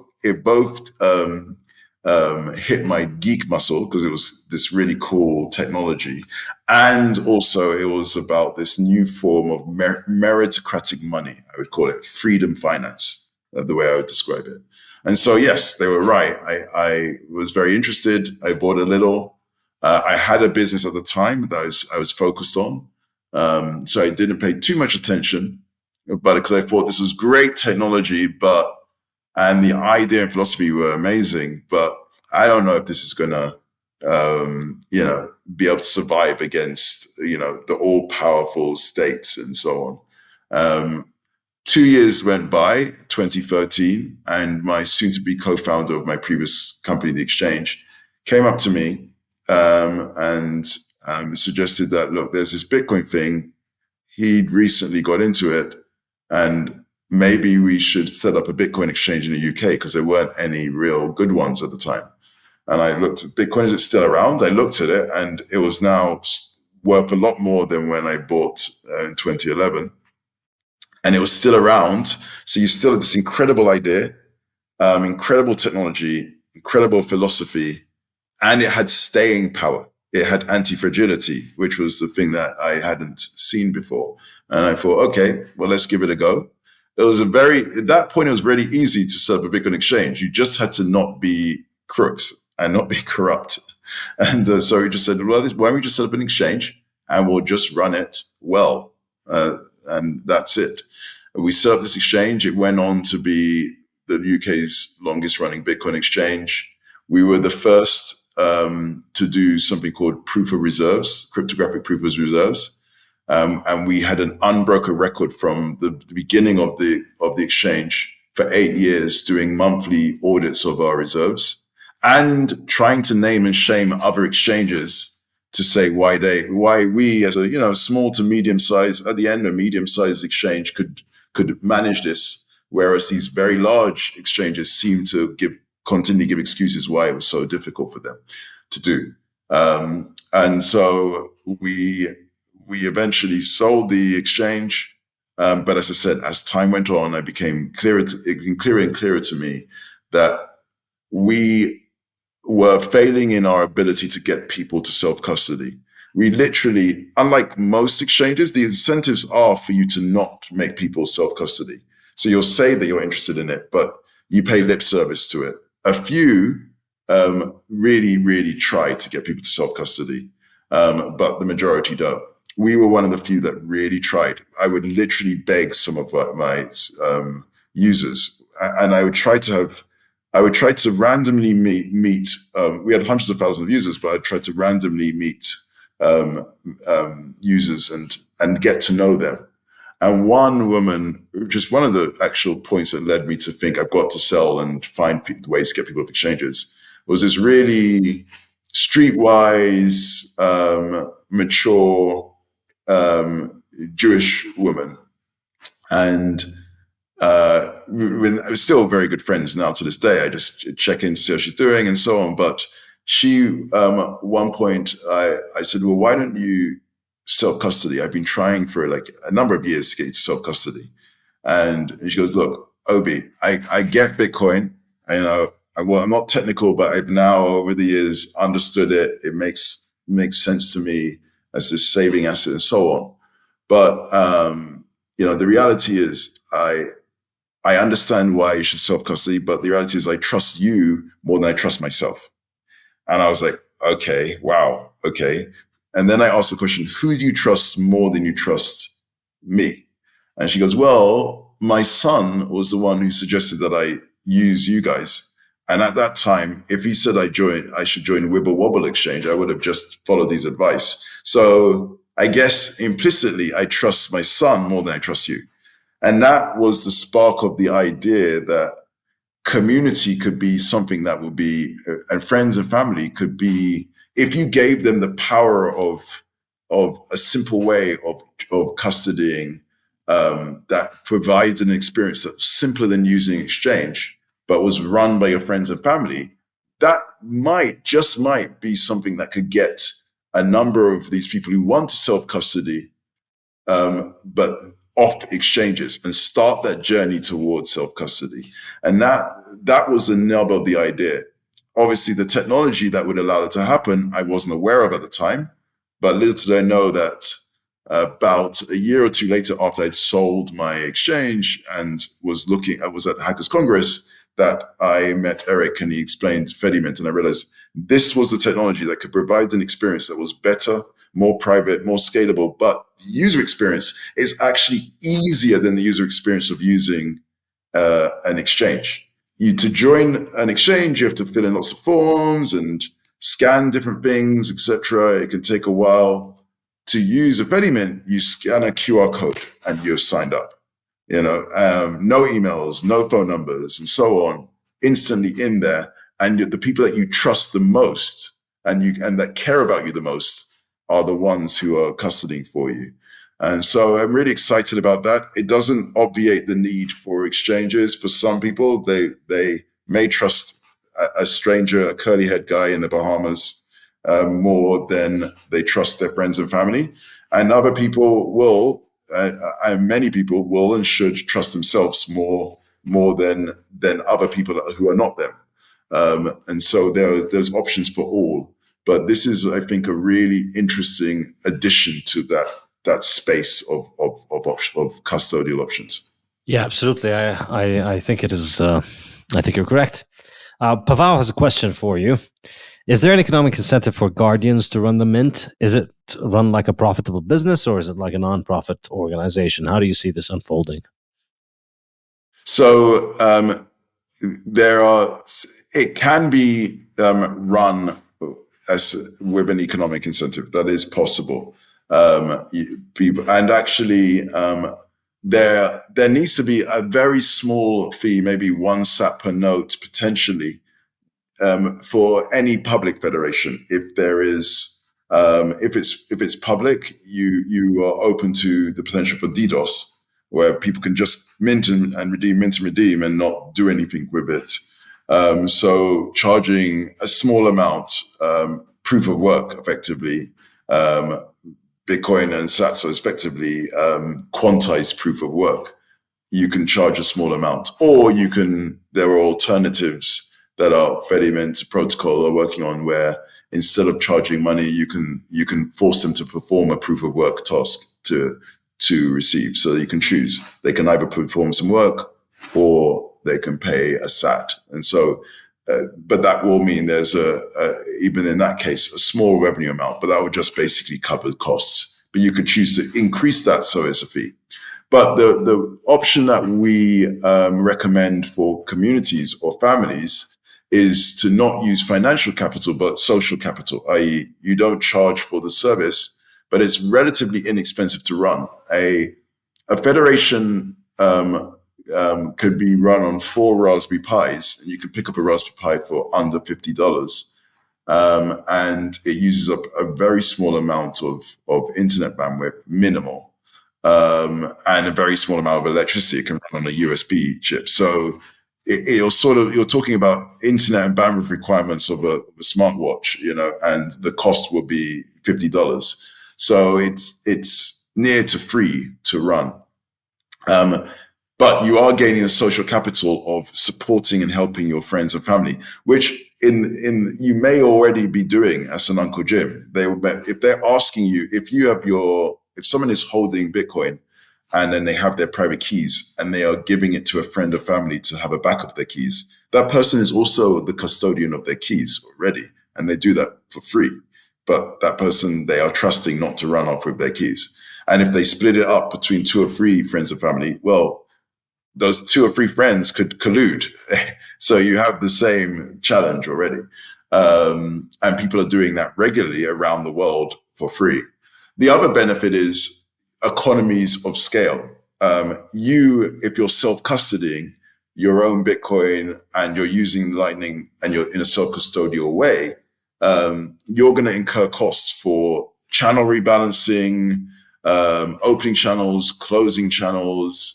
B: hit my geek muscle, because it was this really cool technology, and also it was about this new form of meritocratic money. I would call it freedom finance, the way I would describe it. And so, yes, they were right. I was very interested. I bought a little. I had a business at the time that I was focused on. So I didn't pay too much attention, but because I thought this was great technology, and the idea and philosophy were amazing, but I don't know if this is going to be able to survive against, the all-powerful states and so on. 2 years went by, 2013, and my soon-to-be co-founder of my previous company, The Exchange, came up to me and suggested that, look, there's this Bitcoin thing. He'd recently got into it, and maybe we should set up a Bitcoin exchange in the UK because there weren't any real good ones at the time. And I looked at Bitcoin, is it still around? I looked at it, and it was now worth a lot more than when I bought in 2011. And it was still around. So you still had this incredible idea, incredible technology, incredible philosophy, and it had staying power. It had anti-fragility, which was the thing that I hadn't seen before. And I thought, okay, well, let's give it a go. At that point, it was really easy to set up a Bitcoin exchange. You just had to not be crooks and not be corrupt. And so we just said, well, why don't we just set up an exchange and we'll just run it well. And that's it. We set up this exchange. It went on to be the UK's longest running Bitcoin exchange. We were the first to do something called proof of reserves, cryptographic proof of reserves. And we had an unbroken record from the beginning of the exchange for 8 years, doing monthly audits of our reserves and trying to name and shame other exchanges to say why we, as a small to medium size, at the end a medium sized exchange could manage this, whereas these very large exchanges seem to continually give excuses why it was so difficult for them to do. And so we eventually sold the exchange. But as I said, as time went on, it became clearer and clearer to me that we were failing in our ability to get people to self-custody. We literally, unlike most exchanges, the incentives are for you to not make people self-custody. So you'll say that you're interested in it, but you pay lip service to it. A few really, really try to get people to self-custody, but the majority don't. We were one of the few that really tried. I would literally beg some of my users, and I would try to randomly meet. We had hundreds of thousands of users, but I'd try to randomly meet users and get to know them. And one woman, just one of the actual points that led me to think I've got to sell and find ways to get people off exchanges, was this really streetwise, mature Jewish woman. And we're still very good friends now to this day. I just check in to see how she's doing and so on. But she, at one point, I said, well, why don't you self-custody? I've been trying for like a number of years to get you to self-custody. And she goes, look, Obi, I get Bitcoin. I'm not technical, but I've now over the years understood it. It makes sense to me as this saving asset and so on. But, the reality is I understand why you should self-custody, but the reality is I trust you more than I trust myself. And I was like, okay, wow, okay. And then I asked the question, who do you trust more than you trust me? And she goes, well, my son was the one who suggested that I use you guys. And at that time, if he said I should join Wibble Wobble Exchange, I would have just followed his advice. So I guess implicitly, I trust my son more than I trust you. And that was the spark of the idea that community could be something that would be, and friends and family could be, if you gave them the power of a simple way of custodying that provides an experience that's simpler than using exchange, but was run by your friends and family, that might be something that could get a number of these people who want to self-custody, but off exchanges and start that journey towards self-custody. And that was the nub of the idea. Obviously, the technology that would allow that to happen, I wasn't aware of at the time, but little did I know that about a year or two later, after I'd sold my exchange and I was at Hackers Congress, that I met Eric and he explained Fedimint, and I realized this was the technology that could provide an experience that was better, more private, more scalable, but the user experience is actually easier than the user experience of using an exchange. To join an exchange, you have to fill in lots of forms and scan different things, etc. It can take a while. To use a Fedimint, you scan a QR code and you're signed up. No emails, no phone numbers, and so on, instantly in there. And the people that you trust the most and that care about you the most are the ones who are custodying for you. And so I'm really excited about that. It doesn't obviate the need for exchanges. For some people, they may trust a stranger, a curly-haired guy in the Bahamas, more than they trust their friends and family. And other people will, and many people will and should trust themselves more than other people who are not them. And so there's options for all. But this is, I think, a really interesting addition to that space of custodial options.
A: Yeah, absolutely. I think it is. I think you're correct. Pavel has a question for you. Is there an economic incentive for guardians to run the mint? Is it run like a profitable business, or is it like a non-profit organization? How do you see this unfolding?
B: So it can be run as with an economic incentive. That is possible. And actually, there needs to be a very small fee, maybe 1 sat per note, potentially, for any public federation. If there is, if it's public, you are open to the potential for DDoS, where people can just mint and redeem, and not do anything with it. So charging a small amount, proof of work, effectively, Bitcoin and Sats are effectively quantized proof of work. You can charge a small amount, or there are alternatives that our Fedimint protocol are working on, where instead of charging money, you can force them to perform a proof of work task to receive. So you can choose. They can either perform some work or they can pay a SAT. And so, but that will mean there's even in that case, a small revenue amount, but that would just basically cover costs. But you could choose to increase that, so it's a fee. But the option that we recommend for communities or families is to not use financial capital, but social capital, i.e. you don't charge for the service, but it's relatively inexpensive to run. A federation could be run on 4 Raspberry Pis, and you can pick up a Raspberry Pi for under $50. And it uses up a very small amount of internet bandwidth, minimal, and a very small amount of electricity. It can run on a USB chip. So you're talking about internet and bandwidth requirements of a smartwatch, and the cost will be $50. So it's near to free to run. But you are gaining a social capital of supporting and helping your friends and family, which you may already be doing as an Uncle Jim. If they're asking you, if someone is holding Bitcoin and then they have their private keys and they are giving it to a friend or family to have a backup of their keys, that person is also the custodian of their keys already, and they do that for free. But that person, they are trusting not to run off with their keys. And if they split it up between 2 or 3 friends and family, well, those 2 or 3 friends could collude. So you have the same challenge already. And people are doing that regularly around the world for free. The other benefit is economies of scale. If you're self-custodying your own Bitcoin and you're using Lightning and you're in a self-custodial way, you're going to incur costs for channel rebalancing, opening channels, closing channels,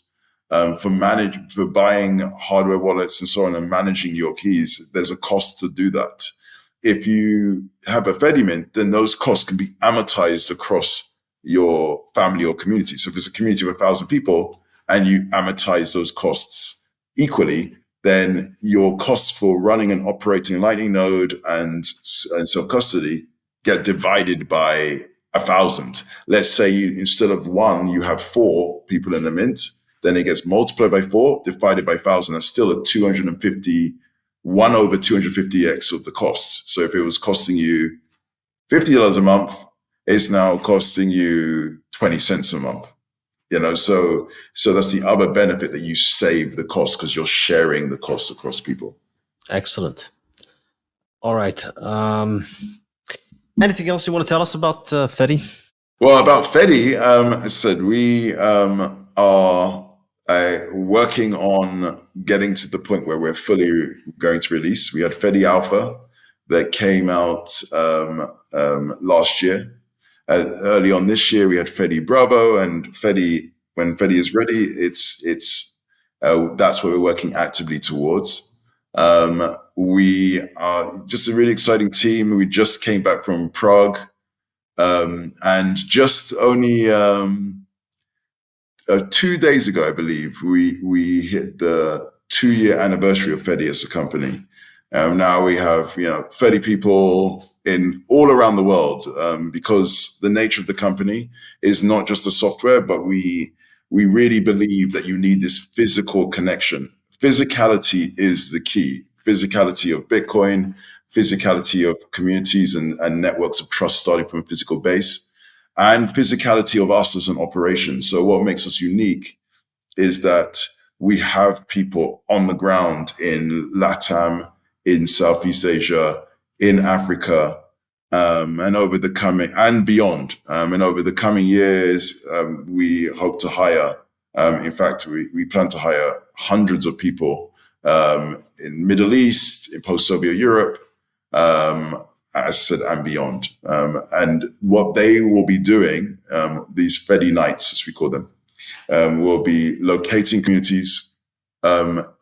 B: for buying hardware wallets and so on, and managing your keys. There's a cost to do that. If you have a Fedimint, then those costs can be amortized across your family or community. So if it's a community of 1,000 people and you amortize those costs equally, then your costs for running and operating a Lightning node and self-custody get divided by 1,000. Let's say instead of 1, you have 4 people in a mint, then it gets multiplied by 4, divided by 1,000. That's still a 1 over 250x of the cost. So if it was costing you $50 a month, it's now costing you 20 cents a month. So that's the other benefit, that you save the cost because you're sharing the costs across people.
A: Excellent. All right. Anything else you want to tell us about Fedy?
B: Well, about Fedy, I said we are working on getting to the point where we're fully going to release. We had Fedy Alpha that came out last year. Early on this year, we had Fedy Bravo, and Fedy. When Fedy is ready, it's that's what we're working actively towards. We are just a really exciting team. We just came back from Prague. And just only 2 days ago, I believe, we hit the 2-year anniversary of Fedy as a company. Now we have 30 people in all around the world, because the nature of the company is not just the software, but we really believe that you need this physical connection. Physicality is the key. Physicality of Bitcoin, physicality of communities and networks of trust starting from a physical base, and physicality of us as an operation. So what makes us unique is that we have people on the ground in LATAM, in Southeast Asia, in Africa, and over the coming and beyond. And over the coming years, we hope to hire. In fact, we plan to hire hundreds of people in Middle East, in post-Soviet Europe, as I said, and beyond. And what they will be doing, these Fedy nights, as we call them, will be locating communities,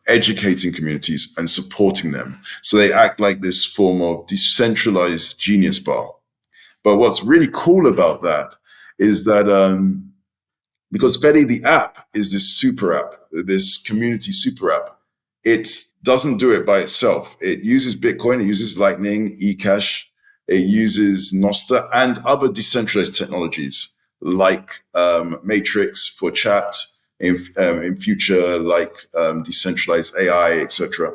B: educating communities, and supporting them. So they act like this form of decentralized genius bar. But what's really cool about that is that because Fedy, the app, is this super app, this community super app, it doesn't do it by itself. It uses Bitcoin, it uses Lightning, ecash, it uses Nostr and other decentralized technologies like Matrix for chat, in future like decentralized AI, etc.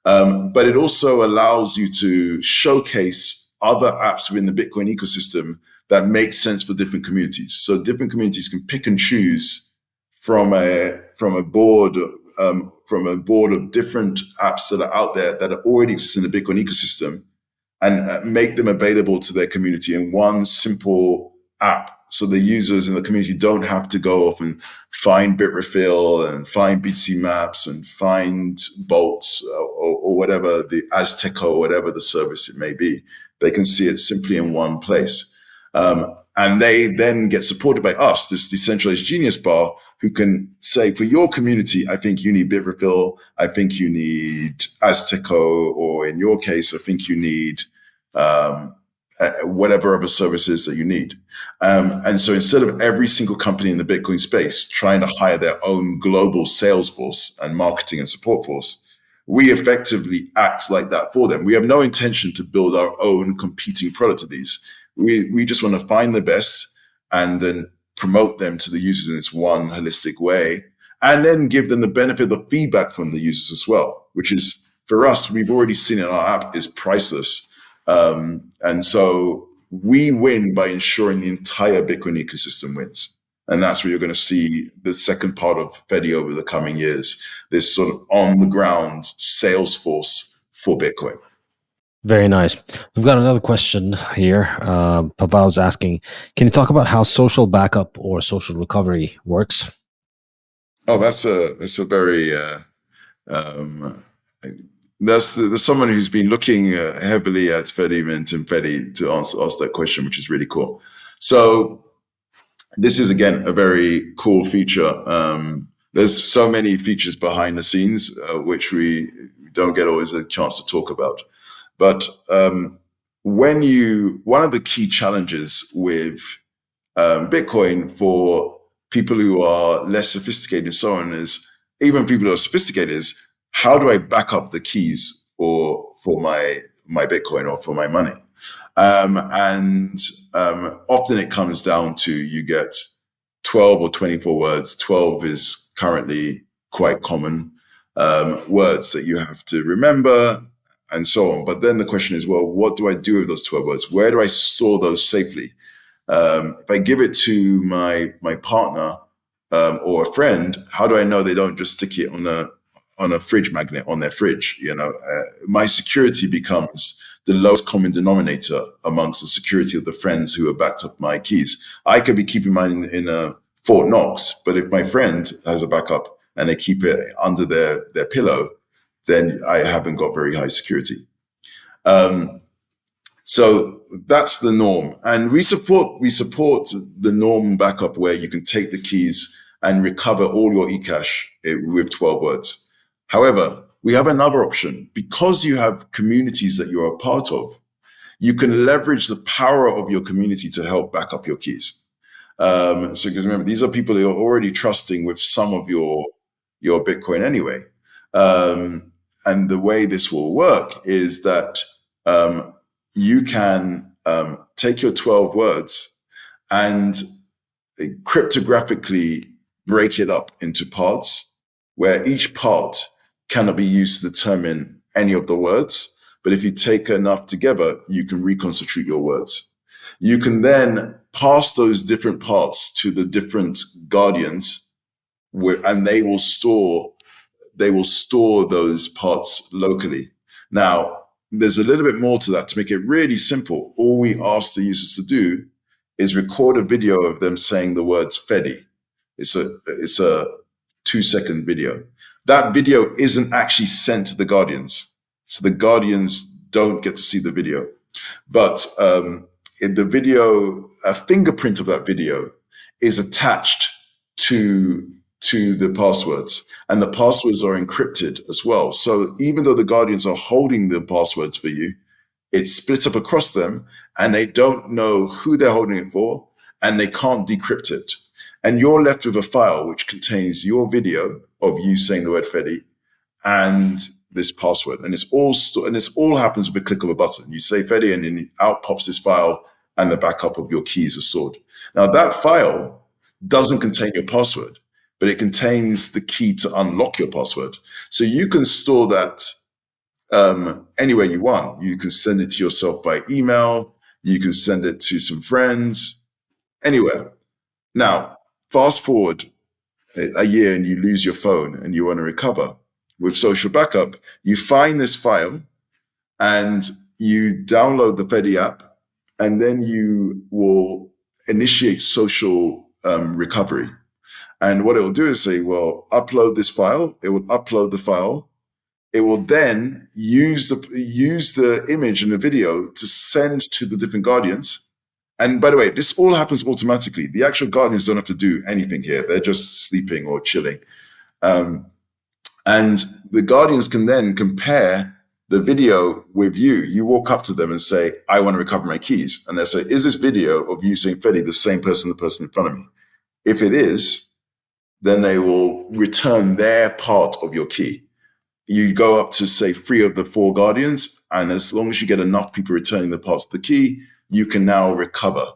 B: But it also allows you to showcase other apps within the Bitcoin ecosystem that make sense for different communities. So different communities can pick and choose from a board of different apps that are out there that already exist in the Bitcoin ecosystem, and make them available to their community in one simple app. So the users in the community don't have to go off and find Bitrefill and find BTC Maps and find Bolts or whatever, the Azteco, whatever the service it may be. They can see it simply in one place. And they then get supported by us, this decentralized genius bar, who can say, for your community, I think you need Bitrefill, I think you need Azteco, or in your case, I think you need whatever other services that you need. And so instead of every single company in the Bitcoin space trying to hire their own global sales force and marketing and support force, we effectively act like that for them. We have no intention to build our own competing product to these. We just want to find the best and then promote them to the users in this one holistic way, and then give them the benefit of the feedback from the users as well, which is, for us, we've already seen in our app, is priceless. And so we win by ensuring the entire Bitcoin ecosystem wins. And that's where you're going to see the second part of Fedy over the coming years, this sort of on-the-ground sales force for Bitcoin.
A: Very nice. We've got another question here. Pavel's asking, can you talk about how social backup or social recovery works?
B: Oh, that's a very there's someone who's been looking heavily at Fedimint and Fedy to ask that question, which is really cool. So this is, again, a very cool feature. There's so many features behind the scenes, which we don't get always a chance to talk about. But one of the key challenges with Bitcoin for people who are less sophisticated and so on is, even people who are sophisticated, is how do I back up the keys for my Bitcoin or for my money? And often it comes down to, you get 12 or 24 words. 12 is currently quite common words that you have to remember, and so on. But then the question is, well, what do I do with those 12 words? Where do I store those safely? If I give it to my partner or a friend, how do I know they don't just stick it on a fridge magnet on their fridge? My security becomes the lowest common denominator amongst the security of the friends who have backed up my keys. I could be keeping mine in a Fort Knox, but if my friend has a backup and they keep it under their pillow, then I haven't got very high security. So that's the norm, and we support the norm backup where you can take the keys and recover all your ecash with 12 words. However, we have another option. Because you have communities that you're a part of, you can leverage the power of your community to help back up your keys. So because remember, these are people that you're already trusting with some of your Bitcoin anyway. And the way this will work is that you can take your 12 words and cryptographically break it up into parts, where each part cannot be used to determine any of the words. But if you take enough together, you can reconstitute your words. You can then pass those different parts to the different guardians, and they will store those parts locally. Now, there's a little bit more to that. To make it really simple, all we ask the users to do is record a video of them saying the words Fedy. It's a 2-second video. That video isn't actually sent to the guardians, so the guardians don't get to see the video. But in the video, a fingerprint of that video is attached to the passwords, and the passwords are encrypted as well. So even though the guardians are holding the passwords for you, it splits up across them, and they don't know who they're holding it for, and they can't decrypt it. And you're left with a file which contains your video of you saying the word Fedy and this password, and it's all happens with a click of a button. You say Fedy, and then out pops this file, and the backup of your keys are stored. Now that file doesn't contain your password, but it contains the key to unlock your password. So you can store that anywhere you want. You can send it to yourself by email. You can send it to some friends, anywhere. Now, fast forward a year and you lose your phone and you want to recover. With social backup, you find this file and you download the Fedy app, and then you will initiate social recovery. And what it will do is say, well, upload this file. It will upload the file. It will then use the image and the video to send to the different guardians. And by the way, this all happens automatically. The actual guardians don't have to do anything here. They're just sleeping or chilling. And the guardians can then compare the video with you. You walk up to them and say, I want to recover my keys. And they say, is this video of you saying Fedy the same person, the person in front of me? If it is, then they will return their part of your key. You go up to, say, 3 of the 4 guardians, and as long as you get enough people returning the parts of the key, you can now recover.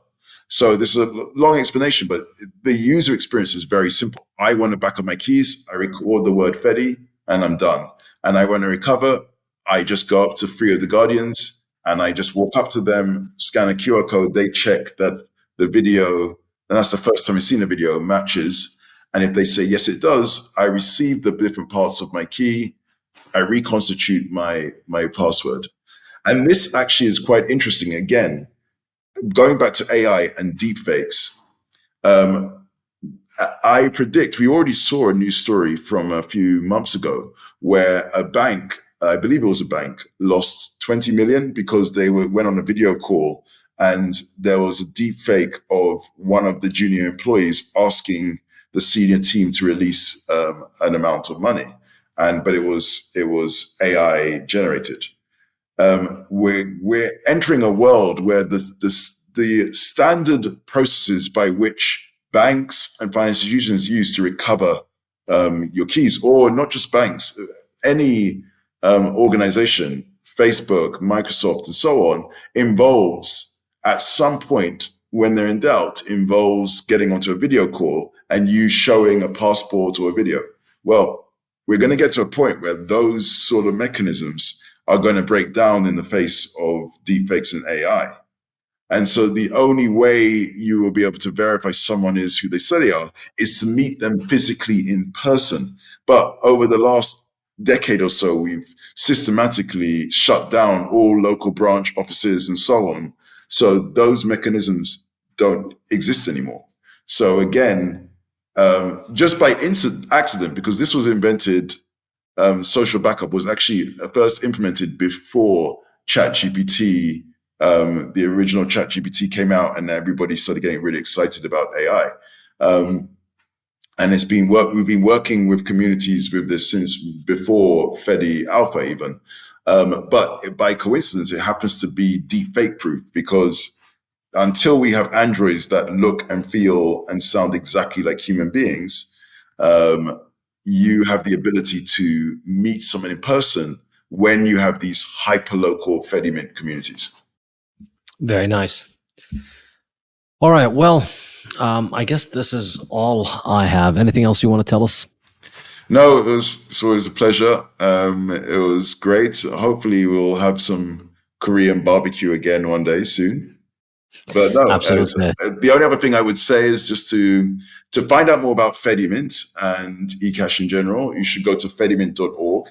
B: So this is a long explanation, but the user experience is very simple. I want to back up my keys, I record the word Fedy, and I'm done. And I want to recover, I just go up to 3 of the guardians, and I just walk up to them, scan a QR code, they check that the video, and that's the first time I've seen a video, matches. And if they say, yes, it does, I receive the different parts of my key, I reconstitute my password. And this actually is quite interesting. Again, going back to AI and deepfakes, I predict, we already saw a news story from a few months ago where a bank, I believe it was a bank, lost 20 million because they went on a video call and there was a deepfake of one of the junior employees asking the senior team to release an amount of money, but it was AI generated. We're entering a world where the standard processes by which banks and financial institutions use to recover your keys, or not just banks, any organization, Facebook, Microsoft, and so on, involves at some point, when they're in doubt, involves getting onto a video call and you showing a passport or a video. Well, we're going to get to a point where those sort of mechanisms are going to break down in the face of deepfakes and AI. And so the only way you will be able to verify someone is who they say they are is to meet them physically in person. But over the last decade or so, we've systematically shut down all local branch offices and so on. So those mechanisms don't exist anymore. So again, just by accident, because this was invented, social backup was actually first implemented before ChatGPT, the original ChatGPT came out, and everybody started getting really excited about AI. And we've been working with communities with this since before Fedy Alpha even. But by coincidence, it happens to be deepfake proof, because until we have androids that look and feel and sound exactly like human beings, you have the ability to meet someone in person when you have these hyper-local Fedimint communities.
A: Very nice. All right. Well, I guess this is all I have. Anything else you want to tell us?
B: No, it's always a pleasure. It was great. Hopefully we'll have some Korean barbecue again one day soon. But no,
A: Absolutely.
B: The only other thing I would say is just to find out more about Fedimint and ecash in general, you should go to fedimint.org.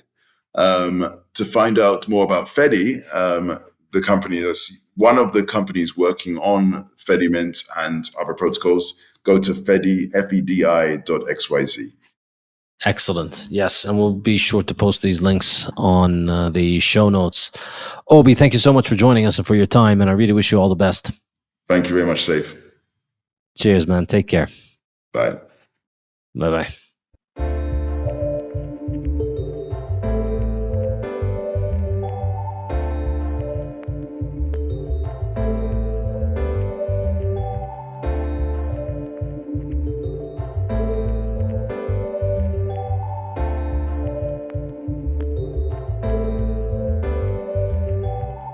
B: To find out more about Fedy, the company that's one of the companies working on Fedimint and other protocols, go to fedi.xyz.
A: Excellent. Yes, and we'll be sure to post these links on the show notes. Obi, thank you so much for joining us and for your time, and I really wish you all the best.
B: Thank you very much, Saif.
A: Cheers, man. Take care.
B: Bye.
A: Bye-bye.